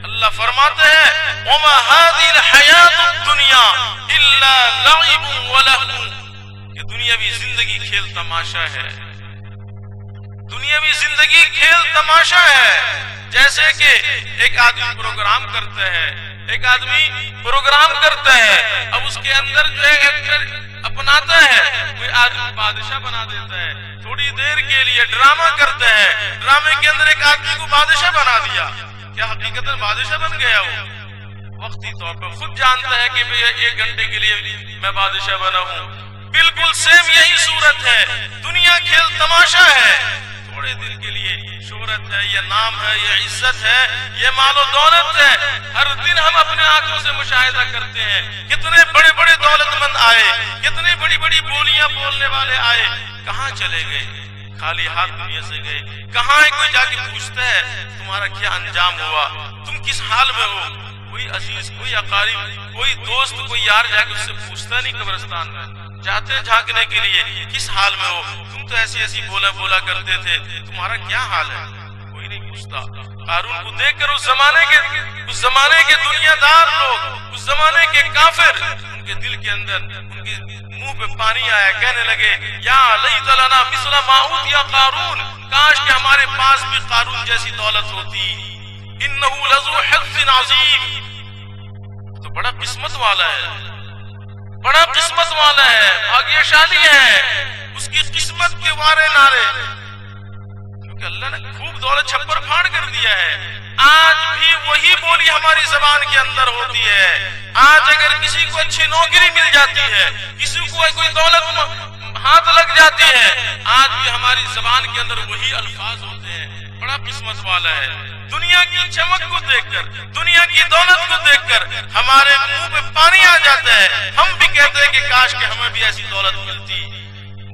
اللہ فرماتے ہیں وَمَا هَذِهِ الْحَيَاةُ الدُّنْيَا إِلَّا لَعِبٌ وَلَهْوٌ، کہ دنیاوی زندگی کھیل تماشا ہے، دنیاوی زندگی کھیل تماشا ہے۔ جیسے کہ ایک آدمی پروگرام کرتا ہے، ایک آدمی پروگرام کرتا ہے، اب اس کے اندر جو ہے ایکٹر اپناتا ہے، کوئی آدمی بادشاہ بنا دیتا ہے، تھوڑی دیر کے لیے ڈرامہ کرتا ہے، ڈرامے کے اندر ایک آدمی کو بادشاہ بنا دیا، کیا حقیقت بادشاہ بن گیا وہ؟ وقتی طور پر خود جانتا ہے کہ ایک گھنٹے کے لیے میں بادشاہ بنا ہوں۔ بالکل سیم یہی صورت ہے، دنیا کھیل تماشا ہے، تھوڑے دل کے لیے شہرت ہے، یہ نام ہے، یہ عزت ہے، یہ مال و دولت ہے۔ ہر دن ہم اپنے آنکھوں سے مشاہدہ کرتے ہیں کتنے بڑے بڑے دولت مند آئے، کتنی بڑی بڑی بولیاں بولنے والے آئے، کہاں چلے گئے؟ خالی ہاتھ دنیا سے گئے۔ کہاں ہے کوئی جا کے پوچھتا ہے تمہارا کیا انجام ہوا، تم کس حال میں ہو؟ کوئی عزیز، کوئی اقارب، کوئی دوست، کوئی یار جا کے اس سے پوچھتا نہیں قبرستان میں، جاتے جھانکنے کے لیے کس حال میں ہو، تم تو ایسی ایسی بولا کرتے تھے، تمہارا کیا حال ہے؟ کوئی نہیں پوچھتا۔ قارون کو دیکھ کر اس زمانے کے دنیا دار لوگ، اس زمانے کے کافر، ان کے دل کے اندر، ان کے منہ پہ پانی آیا، کہنے لگے یا لیت لنا مثل ما اوتی قارون، کاش کہ ہمارے پاس بھی قارون جیسی دولت ہوتی، انہ لذو حظ عظیم، تو بڑا قسمت والا ہے، بڑا قسمت والا ہے، بھاگیشالی ہے، اس کی قسمت کے وارے نارے، کیونکہ اللہ نے خوب دولت چھپر پھاڑ کر دیا ہے۔ آج بھی وہی بولی ہماری زبان کے اندر ہوتی ہے۔ آج اگر کسی کو اچھی نوکری مل جاتی ہے، کسی کو کوئی دولت ہاتھ لگ جاتی ہے، آج بھی ہماری زبان کے اندر وہی الفاظ ہوتے ہیں، بڑا قسمت والا ہے۔ دنیا کی چمک کو دیکھ کر، دنیا کی دولت کو دیکھ کر ہمارے منہ پہ پانی آ جاتا ہے، ہم بھی کہتے ہیں کہ کاش کہ ہمیں بھی ایسی دولت ملتی،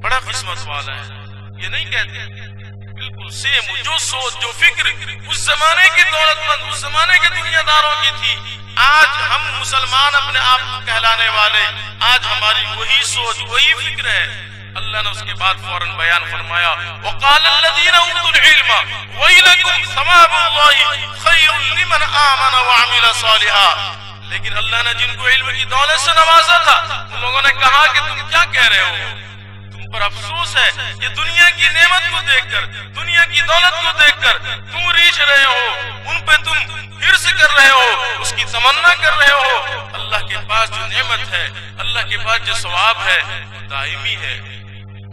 بڑا قسمت والا ہے، یہ نہیں کہتے؟ بالکل سیم جو سوچ، جو فکر اس زمانے کی دولت مند، اس زمانے کے دنیا داروں کی تھی، آج ہم مسلمان اپنے آپ کو کہلانے والے، آج ہماری وہی سوچ، وہی فکر ہے۔ اللہ نے اس کے بعد فوراً بیان فرمایا وَقَالَ الَّذِينَ أُوتُوا الْعِلْمَ وَيْلَكُمْ ثَوَابُ اللَّهِ خَيْرٌ لِمَنْ آمَنَ وَعَمِلَ صَالِحًا، لیکن اللہ نے جن کو علم کی دولت سے نوازا تھا، ان لوگوں نے کہا کہ تم کیا کہہ رہے ہو، تم پر افسوس ہے، یہ دنیا کی نعمت کو دیکھ کر، دنیا کی دولت کو دیکھ کر تم ریچھ رہے ہو، ان پہ تم حرص کر رہے ہو، اس کی تمنا کر رہے ہو۔ اللہ کے پاس جو نعمت ہے، اللہ کے پاس جو ثواب ہے وہ دائمی ہے،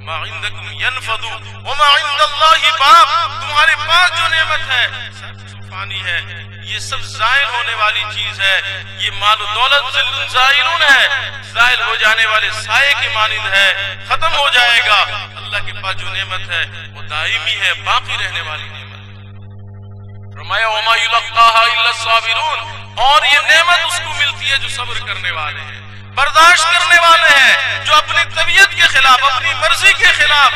ما عندکم ینفد وما عند اللہ باق، تمہارے پاس جو نعمت ہے سب فانی ہے، یہ سب زائل ہونے والی چیز ہے، یہ مال و دولت ذل زائلون ہے، زائل ہو جانے والے سائے کی مانند ہے، ختم ہو جائے گا۔ اللہ کے پاس جو نعمت ہے وہ دائمی ہے، باقی رہنے والی نعمت ہے۔ فرمایا وما یلقاها الا الصابرون، اور یہ نعمت اس کو ملتی ہے جو صبر کرنے والے ہیں، برداشت کرنے والے ہیں، جو اپنی طبیعت کے خلاف، اپنی مرضی کے خلاف،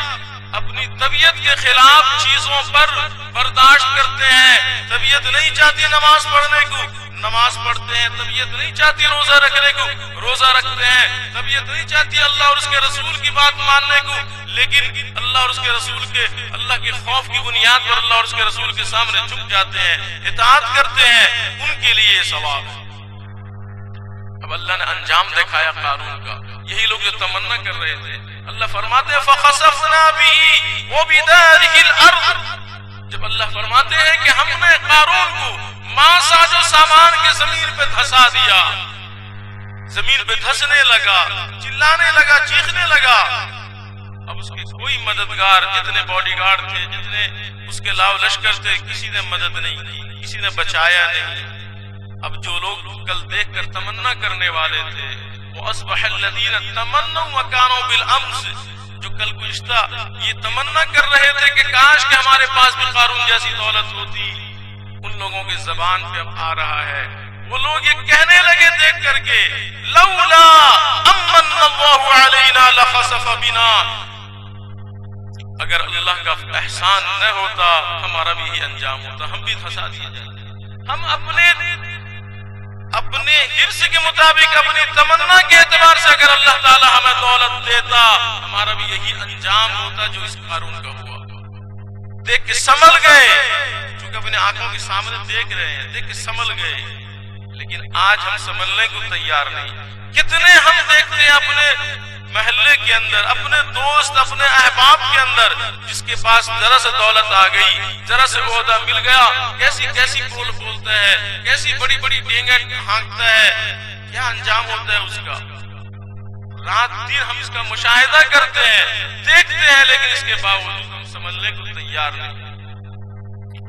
اپنی طبیعت کے خلاف چیزوں پر برداشت کرتے ہیں۔ طبیعت نہیں چاہتی نماز پڑھنے کو، نماز پڑھتے ہیں۔ طبیعت نہیں چاہتی روزہ رکھنے کو، روزہ رکھتے ہیں۔ طبیعت نہیں چاہتی اللہ اور اس کے رسول کی بات ماننے کو، لیکن اللہ اور اس کے رسول کے، اللہ کے خوف کی بنیاد پر اللہ اور اس کے رسول کے سامنے جھک جاتے ہیں، اطاعت کرتے ہیں، ان کے لیے ثواب ہے۔ اب اللہ نے انجام دکھایا قارون کا، یہی لوگ جو تمنا کر رہے تھے۔ اللہ فرماتے ہیں فَخَسَفْنَا بِهِ وَبِدَارِهِ الْأَرْضِ، جب اللہ فرماتے ہیں کہ ہم نے قارون کو ماں ساز و سامان کے زمین پہ دھسا دیا، زمین پہ دھسنے لگا، چلانے لگا، چیخنے لگا۔ اب اس کے کوئی مددگار، جتنے باڈی گارڈ تھے، جتنے اس کے لاؤ لشکر تھے، کسی نے مدد نہیں کی، کسی نے بچایا نہیں۔ اب جو لوگ کل دیکھ کر تمنا کرنے والے تھے، وَأَصْبَحَ الَّذِينَ تَمَنَّوْا وَكَانُوا بِالْأَمْسِ، جو کل گزشتہ یہ تمنا کر رہے تھے کہ کاش کہ ہمارے پاس بھی قارون جیسی دولت ہوتی، ان لوگوں کی زبان پہ اب آ رہا ہے، وہ لوگ یہ کہنے لگے دیکھ کر کے لولا امن اللہ علینا لخسف بنا، اگر اللہ کا احسان نہ ہوتا ہمارا بھی یہ انجام ہوتا، ہم بھی دھسا دیے جاتے۔ ہم اپنے حرص کے مطابق، اپنی تمنا کے اعتبار سے اگر اللہ تعالی ہمیں دولت دیتا، ہمارا بھی یہی انجام ہوتا جو اس قارون کا ہوا۔ دیکھ کے سنبھل گئے، چونکہ اپنے آنکھوں کے سامنے دیکھ رہے ہیں، دیکھ کے سنبھل گئے، لیکن آج ہم سنبھلنے کو تیار نہیں۔ کتنے ہم دیکھتے ہیں اپنے محلے کے اندر، اپنے دوست، اپنے احباب کے اندر، جس کے پاس ذرا سے دولت آ گئی، ذرا سے عہدہ مل گیا، کیسی کیسی بول بولتا ہے، کیسی بڑی بڑی ڈینگیں ہانکتا ہے، کیا انجام ہوتا ہے اس کا۔ رات دن ہم اس کا مشاہدہ کرتے ہیں، دیکھتے ہیں، لیکن اس کے باوجود ہم سنبھلنے کو تیار نہیں،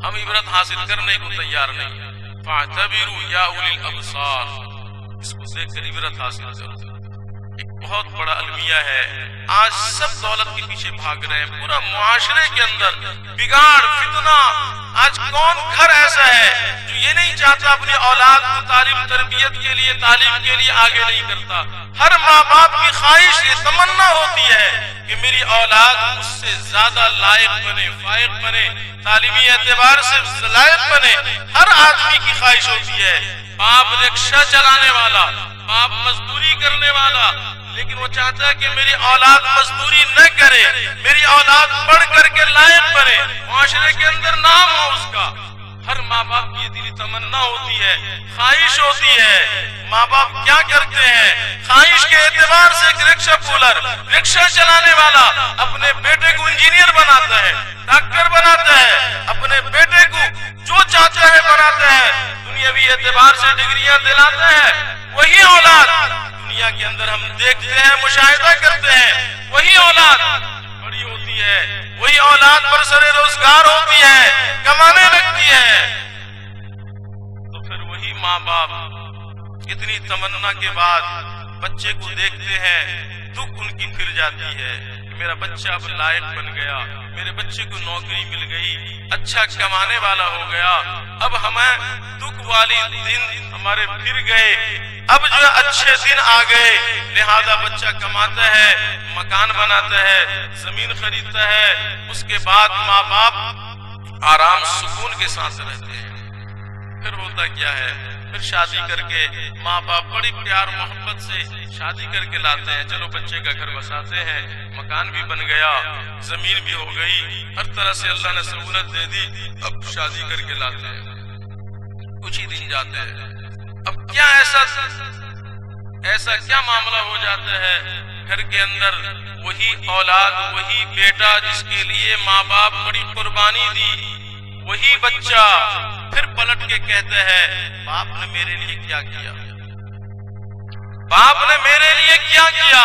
ہم عبرت حاصل کرنے کو تیار نہیں۔ فاعتبروا یا اولی الابصار، اس کو دیکھ کر عبرت حاصل کرو۔ ایک بہت بڑا المیہ ہے، آج سب دولت کے پیچھے بھاگ رہے ہیں، پورا معاشرے کے اندر بگاڑ، فتنہ۔ آج کون گھر ایسا ہے جو یہ نہیں چاہتا اپنی اولاد کو تعلیم تربیت کے لیے، تعلیم کے لیے آگے نہیں کرتا؟ ہر ماں باپ کی خواہش، یہ تمنا ہوتی ہے کہ میری اولاد مجھ سے زیادہ لائق بنے، فائق بنے، تعلیمی اعتبار سے لائق بنے۔ ہر آدمی کی خواہش ہوتی ہے۔ باپ رکشہ چلانے والا، باپ مزدوری کرنے والا، لیکن وہ چاہتا ہے کہ میری اولاد مزدوری نہ کرے، میری اولاد پڑھ کر کے لائق بنے، معاشرے کے اندر نام ہو اس کا۔ ہر ماں باپ کی یہ دلی تمنا ہوتی ہے، خواہش ہوتی ہے۔ ماں باپ کیا کرتے ہیں؟ خواہش کے اعتبار سے ایک رکشہ پولر، رکشہ چلانے والا اپنے بیٹے کو انجینئر بناتا ہے، ڈاکٹر بناتا ہے، اپنے بیٹے کو جو چاہتا ہے بناتا ہے، دنیاوی اعتبار سے ڈگریاں دلاتا ہے۔ وہی اولاد دنیا کے اندر ہم دیکھتے ہیں، مشاہدہ کرتے ہیں، وہی اولاد بڑی ہوتی ہے، وہی اولاد برسر روزگار ہوتی ہے، کمانے لگتی ہے، تو پھر وہی ماں باپ اتنی تمنا کے بعد بچے کو دیکھتے ہیں، دکھ ان کی پھر جاتی ہے کہ میرا بچہ اب لائق بن گیا، میرے بچے کو نوکری مل گئی، اچھا کمانے والا ہو گیا، اب ہمیں دکھ والی دن ہمارے پھر گئے، اب جو اچھے دن آ گئے، لہذا بچہ کماتا ہے، مکان بناتا ہے، زمین خریدتا ہے، اس کے بعد ماں باپ آرام سکون کے ساتھ رہتے ہیں۔ پھر ہوتا کیا ہے؟ پھر شادی کر کے ماں باپ بڑی پیار محبت سے شادی کر کے لاتے ہیں، چلو بچے کا گھر بساتے ہیں، مکان بھی بن گیا، زمین بھی ہو گئی، ہر طرح سے اللہ نے سہولت دے دی، اب شادی کر کے لاتے ہیں، کچھ ہی دن جاتے ہیں، اب کیا ایسا کیا معاملہ ہو جاتا ہے گھر کے اندر؟ وہی اولاد، وہی بیٹا جس کے لیے ماں باپ بڑی قربانی دی، وہی بچہ پھر پلٹ کے کہتا ہے باپ نے میرے لیے کیا کیا، باپ نے میرے لیے کیا کیا۔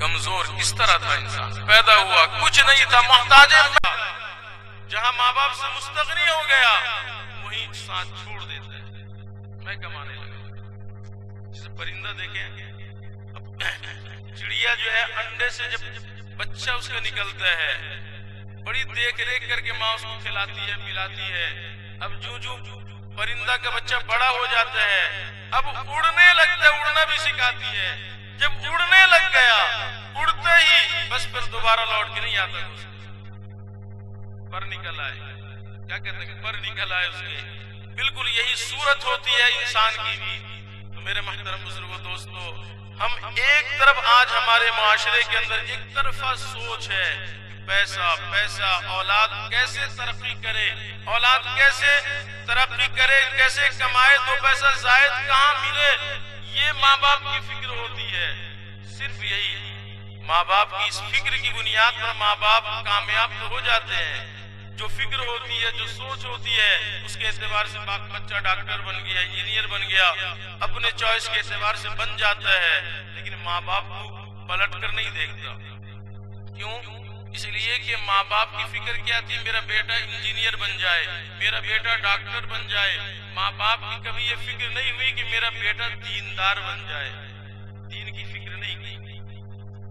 کمزور کس طرح تھا انسان، پیدا ہوا کچھ نہیں تھا، محتاج، جہاں ماں باپ سے مستغنی ہو گیا وہیں ساتھ چھوڑ دیتا ہے، میں کمانے لگا۔ جسے پرندہ دیکھیں، چڑیا جو ہے انڈے سے جب بچہ اس کا نکلتا ہے بڑی دیکھ ریکھ کر کے ماں اس کو کھلاتی ہے پلاتی ہے، اب جو پرندہ کا بچہ بڑا ہو جاتا ہے اب اڑنے لگتا ہے، اڑنا بھی سکھاتی ہے، جب اڑنے لگ گیا اڑتے ہی بس پھر دوبارہ لوٹ کے نہیں آتا، پر نکل آئے، کیا کہتے ہیں پر نکل آئے اس کے، بالکل یہی صورت ہوتی ہے انسان کی بھی۔ تو میرے محترم بزرگوں دوستو، ہم ایک طرف آج ہمارے معاشرے کے اندر ایک طرفہ سوچ ہے پیسہ پیسہ، اولاد کیسے ترقی کرے، اولاد کیسے ترقی کرے، کیسے کمائے، دو پیسہ زائد کہاں ملے، یہ ماں باپ کی فکر ہوتی ہے۔ صرف یہی ماں باپ کی اس فکر کی بنیاد پر ماں باپ کامیاب تو ہو جاتے ہیں، جو فکر ہوتی ہے، جو سوچ ہوتی ہے، اس کے اعتبار سے بچہ ڈاکٹر بن گیا، انجینئر بن گیا، اپنے چوائس کے اعتبار سے بن جاتا ہے، لیکن ماں باپ کو پلٹ کر نہیں دیکھتا۔ کیوں؟ اس لیے کہ ماں باپ کی فکر کیا تھی، میرا بیٹا انجینئر بن جائے، میرا بیٹا ڈاکٹر بن جائے، ماں باپ کی کبھی یہ فکر نہیں ہوئی کہ میرا بیٹا دیندار بن جائے، دین کی فکر نہیں کی،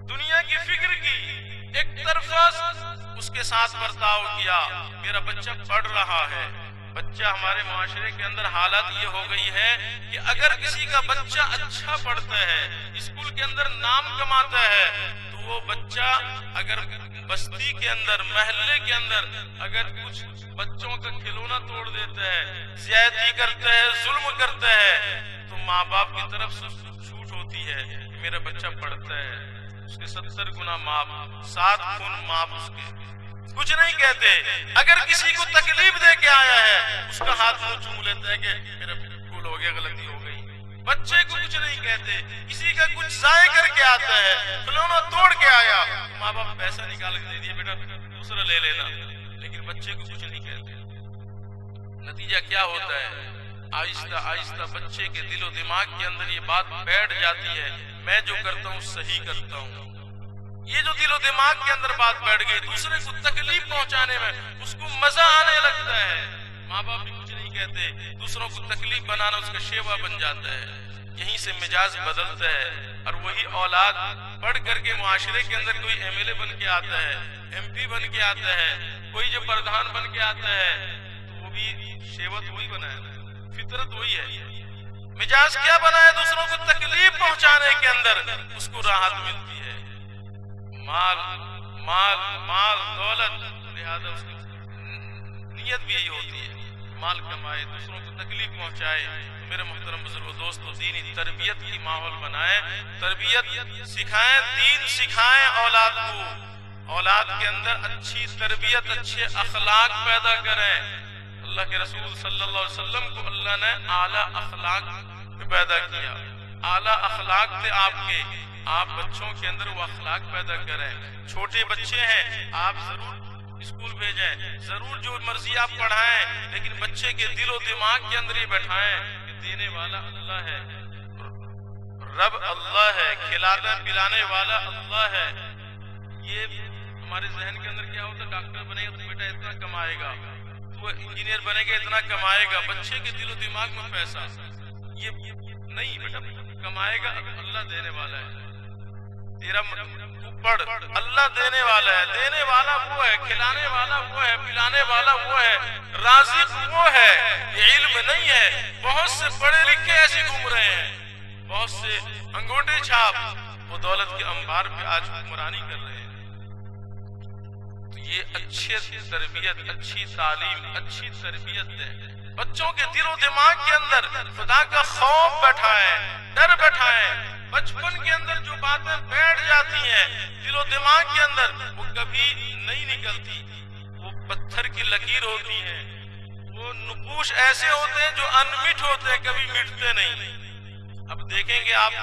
دنیا کی فکر کی، ایک طرفہ اس کے ساتھ برتاؤ کیا۔ میرا بچہ پڑھ رہا ہے، بچہ ہمارے معاشرے کے اندر حالت یہ ہو گئی ہے کہ اگر کسی کا بچہ اچھا پڑھتا ہے، اسکول کے اندر نام کماتا ہے، تو وہ بچہ اگر بستی کے اندر، محلے کے اندر اگر کچھ بچوں کا کھلونا توڑ دیتا ہے، زیادتی کرتا ہے، ظلم کرتا ہے، تو ماں باپ کی طرف سے چھوٹ ہوتی ہے کہ میرا بچہ پڑھتا ہے، اس کے 70 گنا معاف، 7 خون معاف، اس کے کچھ نہیں کہتے۔ اگر کسی کو تکلیف دے کے آیا ہے اس کا ہاتھ منہ چوم لیتا ہے کہ میرا بھول ہو گیا، غلطی ہو گئی، بچے کو کچھ نہیں کہتے۔ کسی کا کچھ ضائع کر کے آتا ہے، کھلونا توڑ کے آیا، ماں باپ پیسہ نکال کے دے دیا، بیٹا دوسرا لے لینا، لیکن بچے کو کچھ نہیں کہتے۔ نتیجہ کیا ہوتا ہے؟ آہستہ آہستہ بچے کے دل و دماغ کے اندر یہ بات بیٹھ جاتی ہے، میں جو کرتا ہوں صحیح کرتا ہوں۔ یہ جو دل و دماغ کے اندر بات بیٹھ گئی، دوسرے کو تکلیف پہنچانے میں اس کو مزہ آنے لگتا ہے، ماں باپ بھی کچھ نہیں کہتے، دوسروں کو تکلیف بنانا اس کا شیوا بن جاتا ہے، یہیں سے مزاج بدلتا ہے، اور وہی اولاد پڑھ کر کے معاشرے کے اندر کوئی MLA بن کے آتا ہے، MP بن کے آتا ہے، کوئی جو پردھان بن کے آتا ہے، تو وہ بھی شیوت وہی بنایا، فطرت وہی ہے، مزاج کیا بنایا؟ دوسروں کو تکلیف پہنچانے کے اندر اس کو راحت ملتی ہے، مال مال مال دولت، لہذا اس کی نیت بھی یہی ہوتی ہے مال کمائے، دوسروں کو تکلیف پہنچائے۔ میرے محترم بزرگوں دوستو، دینی تربیت کی ماحول بنائیں، تربیت سکھائیں، دین سکھائیں اولاد کو، اولاد کے اندر اچھی تربیت، اچھے اخلاق پیدا کریں۔ اللہ کے رسول صلی اللہ علیہ وسلم کو اللہ نے اعلیٰ اخلاق پیدا کیا، اعلیٰ اخلاق تھے آپ کے، آپ بچوں کے اندر وہ اخلاق پیدا کریں۔ چھوٹے بچے ہیں آپ ضرور اسکول بھیجیں، ضرور جو مرضی آپ پڑھائیں، لیکن بچے کے دل و دماغ کے اندر یہ بٹھائیں کہ دینے والا اللہ ہے، رب اللہ ہے، کھلانے پلانے والا اللہ ہے۔ یہ ہمارے ذہن کے اندر کیا ہوتا ہے؟ ڈاکٹر بنے گا تو بیٹا اتنا کمائے گا، تو انجینئر بنے گا اتنا کمائے گا، بچے کے دل و دماغ میں پیسہ یہ نہیں، بیٹا کمائے گا اللہ دینے والا ہے، تیرا پڑھ، اللہ دینے والا ہے، دینے والا وہ ہے، کھلانے والا وہ ہے، پلانے والا وہ ہے، رازق وہ ہے، یہ علم نہیں ہے۔ بہت سے پڑھے لکھے ایسے گھوم رہے ہیں، بہت سے انگوٹھے چھاپ وہ دولت کے انبار پہ آج حکمرانی کر رہے ہیں۔ تو یہ اچھی تربیت، اچھی تعلیم، اچھی تربیت دیں، بچوں کے دل و دماغ کے اندر خدا کا خوف بٹھائیں، ڈر بٹھائیں۔ بچپن کے اندر جو باتیں بیٹھ جاتی ہیں دل و دماغ کے اندر وہ کبھی نہیں نکلتی، وہ پتھر کی لکیر ہوتی ہیں، وہ نقوش ایسے ہوتے ہیں جو انمٹ ہوتے ہیں، کبھی مٹتے نہیں۔ اب دیکھیں گے آپ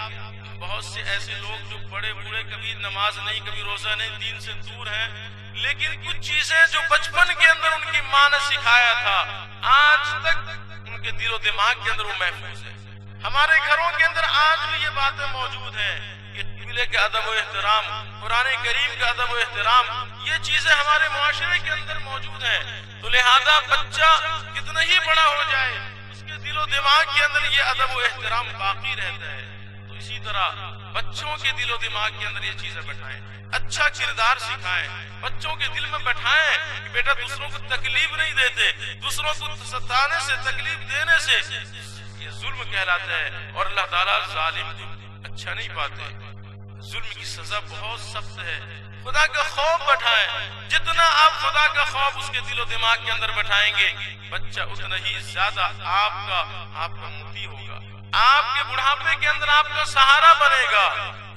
بہت سے ایسے لوگ جو بڑے بوڑھے، کبھی نماز نہیں، کبھی روزہ نہیں، دین سے دور ہیں، لیکن کچھ چیزیں جو بچپن کے اندر ان کی ماں نے سکھایا تھا آج تک ان کے دل و دماغ کے اندر وہ محفوظ ہے۔ ہمارے گھروں کے اندر آج بھی یہ باتیں موجود ہیں کہ قبلے کا ادب و احترام، قرآن کریم کا ادب و احترام، یہ چیزیں ہمارے معاشرے کے اندر موجود ہیں۔ تو لہذا بچہ کتنا ہی بڑا ہو جائے اس کے دل و دماغ کے اندر یہ ادب و احترام باقی رہتا ہے۔ تو اسی طرح بچوں کے دل و دماغ کے اندر یہ چیزیں بٹھائیں، اچھا کردار سکھائیں، بچوں کے دل میں بٹھائیں کہ بیٹا دوسروں کو تکلیف نہیں دیتے، دوسروں کو ستانے سے، تکلیف دینے سے یہ ظلم کہلاتا ہے، اور اللہ تعالیٰ ظالم کو اچھا نہیں پاتے، ظلم کی سزا بہت سخت ہے۔ خدا کا خوف بٹھائیں، جتنا آپ خدا کا خوف اس کے دل و دماغ کے اندر بٹھائیں گے بچہ اتنا ہی زیادہ آپ کا مطیع ہوگا، آپ کے بڑھاپے کے اندر آپ کا سہارا بنے گا۔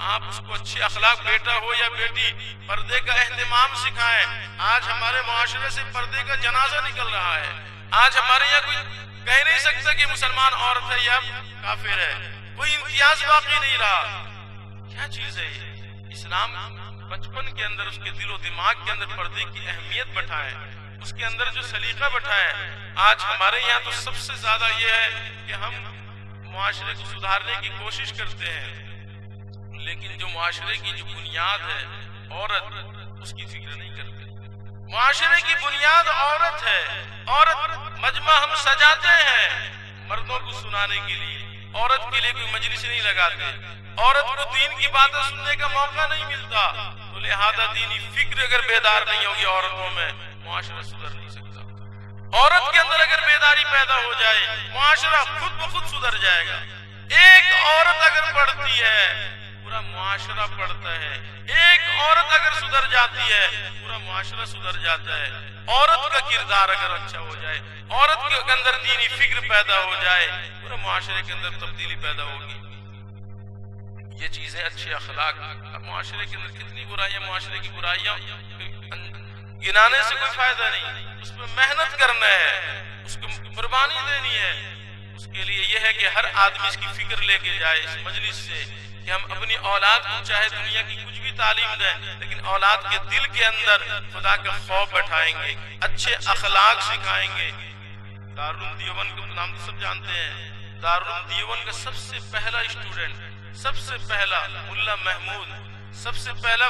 آپ اس کو اچھے اخلاق، بیٹا ہو یا بیٹی، پردے کا اہتمام سکھائیں۔ آج ہمارے معاشرے سے پردے کا جنازہ نکل رہا ہے، آج ہمارے یہاں کوئی کہہ نہیں سکتا کہ مسلمان عورت ہے یا کافر ہے، کوئی امتیاز باقی نہیں رہا۔ کیا چیز ہے یہ؟ اسلام بچپن کے اندر اس کے دل و دماغ کے اندر پردے کی اہمیت بٹھائے، اس کے اندر جو سلیقہ بٹھائے۔ آج ہمارے یہاں تو سب سے زیادہ یہ ہے کہ ہم معاشرے کو سدھارنے کی کوشش کرتے ہیں، لیکن جو معاشرے کی جو بنیاد ہے عورت، اس کی فکر نہیں کرتے۔ معاشرے کی بنیاد عورت ہے، عورت مجمع ہم سجاتے ہیں مردوں کو سنانے کے لیے، عورت کے لیے کوئی مجلس نہیں لگاتے، عورت کو دین کی باتیں سننے کا موقع نہیں ملتا۔ تو لہذا دینی فکر اگر بیدار نہیں ہوگی عورتوں میں، معاشرہ سدھر نہیں سکتا۔ عورت کے اندر اگر بیداری پیدا ہو جائے معاشرہ خود بخود سدھر جائے گا۔ ایک عورت اگر پڑھتی ہے پورا معاشرہ پڑھتا ہے، ایک عورت اگر سدھر جاتی ہے پورا معاشرہ سدھر جاتا ہے۔ عورت کا کردار اگر اچھا ہو جائے، عورت کے اندر دینی فکر پیدا ہو جائے، پورا معاشرے کے اندر تبدیلی پیدا ہوگی۔ یہ چیزیں اچھے اخلاق، اب معاشرے کے اندر کتنی برائیاں، معاشرے کی برائیاں گنانے سے کوئی فائدہ نہیں، اس پہ محنت کرنا ہے، اس کو قربانی دینی ہے۔ اس کے لیے یہ ہے کہ ہر آدمی اس کی فکر لے کے جائے اس مجلس سے کہ ہم اپنی اولاد کو چاہے دنیا کی کچھ بھی تعلیم دیں، لیکن اولاد کے دل کے اندر خدا کا خوف بٹھائیں گے، اچھے اخلاق سکھائیں گے۔ دارالعلوم دیوبند کا نام تو سب جانتے ہیں، دارالعلوم دیوبند کا سب سے پہلا اسٹوڈنٹ، سب سے پہلا ملا محمود، سب سے پہلا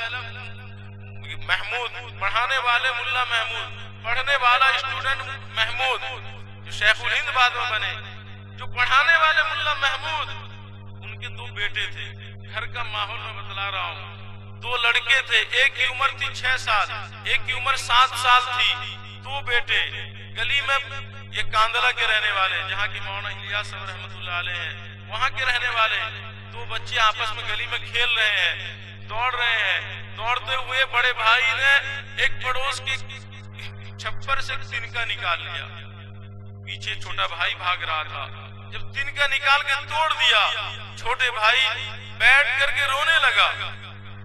محمود، پڑھانے والے ملا محمود، پڑھنے والا اسٹوڈنٹ محمود، جو شیخ الہند بعد میں بنے، جو پڑھانے والے ملا محمود، ان کے دو بیٹے تھے۔ گھر کا ماحول میں بتلا رہا ہوں، دو لڑکے تھے، ایک کی عمر تھی 6 سال، ایک کی عمر 7 سال تھی، دو بیٹے گلی میں، یہ کاندلا کے رہنے والے، جہاں کی مولانا الیاس صاحب رحمۃ اللہ علیہ ہیں، وہاں کے رہنے والے، دو بچے آپس میں گلی میں کھیل رہے ہیں، دوڑ رہے ہیں۔ دوڑتے ہوئے بڑے بھائی نے ایک پڑوس کے چھپر سے تنکا نکال لیا، پیچھے چھوٹا بھائی بھاگ رہا تھا، جب تنکا نکال کے توڑ دیا، چھوٹے بھائی بیٹھ کر کے رونے لگا۔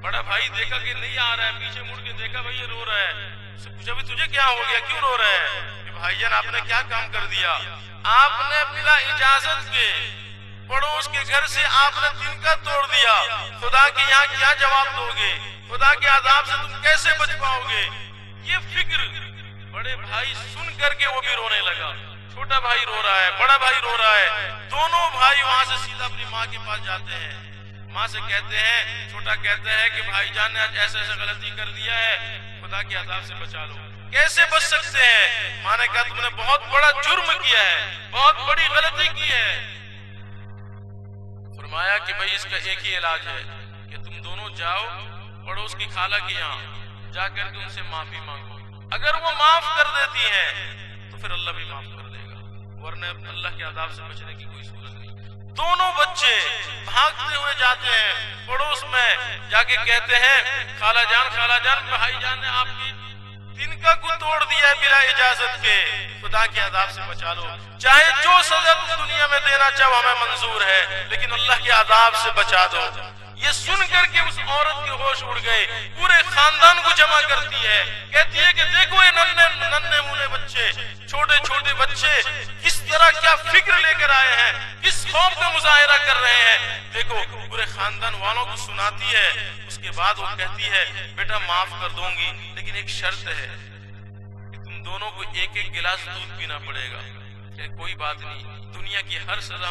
بڑا بھائی دیکھا کہ نہیں آ رہا ہے، پیچھے مڑ کے دیکھا بھائی یہ رو رہا ہے، اس سے پوچھا بھی تجھے کیا ہو گیا، کیوں رو رہا ہے؟ کہ بھائی جان آپ نے کیا کام کر دیا، آپ نے بلا اجازت کے پڑوس کے گھر سے آپ نے تنکا توڑ دیا، خدا کے یہاں کیا جواب دو گے، خدا کے عذاب سے تم کیسے بچ پاؤ گے؟ یہ فکر بڑے بھائی سن کر کے وہ بھی رونے لگا، چھوٹا بھائی رو رہا ہے، بڑا بھائی رو رہا ہے، دونوں بھائی وہاں سے سیدھا اپنی ماں کے پاس جاتے ہیں۔ ماں سے کہتے ہیں، چھوٹا کہتا ہے کہ بھائی جان نے آج ایسا ایسا غلطی کر دیا ہے، خدا کے عذاب سے بچا لو۔ کیسے بچ سکتے ہیں؟ ماں نے کہا تم نے بہت بڑا جرم کیا ہے، بہت بڑی غلطی کی ہے۔ فرمایا کہ بھائی اس کا ایک ہی علاج ہے کہ تم دونوں جاؤ پڑوس کی خالہ کے یہاں، جا کر کے ان سے معافی مانگو، اگر وہ معاف کر دیتی ہیں تو پھر اللہ بھی معاف کر دے گا، ورنہ اللہ کے عذاب سے بچنے کی کوئی صورت نہیں۔ دونوں بچے بھاگتے ہوئے جاتے ہیں پڑوس میں، جا کے کہتے ہیں خالہ جان بھائی جان نے آپ کی تنکا کو توڑ دیا ہے بلا اجازت کے، خدا کے عذاب سے بچا لو، چاہے جو سزا تم دنیا میں دینا چاہو ہمیں منظور ہے، لیکن اللہ کے عذاب سے بچا دو۔ یہ سن کر کے اس عورت کے ہوش اڑ گئے، پورے خاندان کو جمع کرتی ہے، کہتی ہے کہ دیکھو یہ ننھے مونے بچے، چھوٹے چھوٹے بچے کس طرح کیا فکر لے کر آئے ہیں، کس خوف کا مظاہرہ کر رہے ہیں، دیکھو پورے خاندان والوں کو سناتی ہے۔ اس کے بعد وہ کہتی ہے بیٹا معاف کر دوں گی، لیکن ایک شرط ہے کہ تم دونوں کو ایک ایک گلاس دودھ پینا پڑے گا۔ کہ کوئی بات نہیں، دنیا کی ہر سزا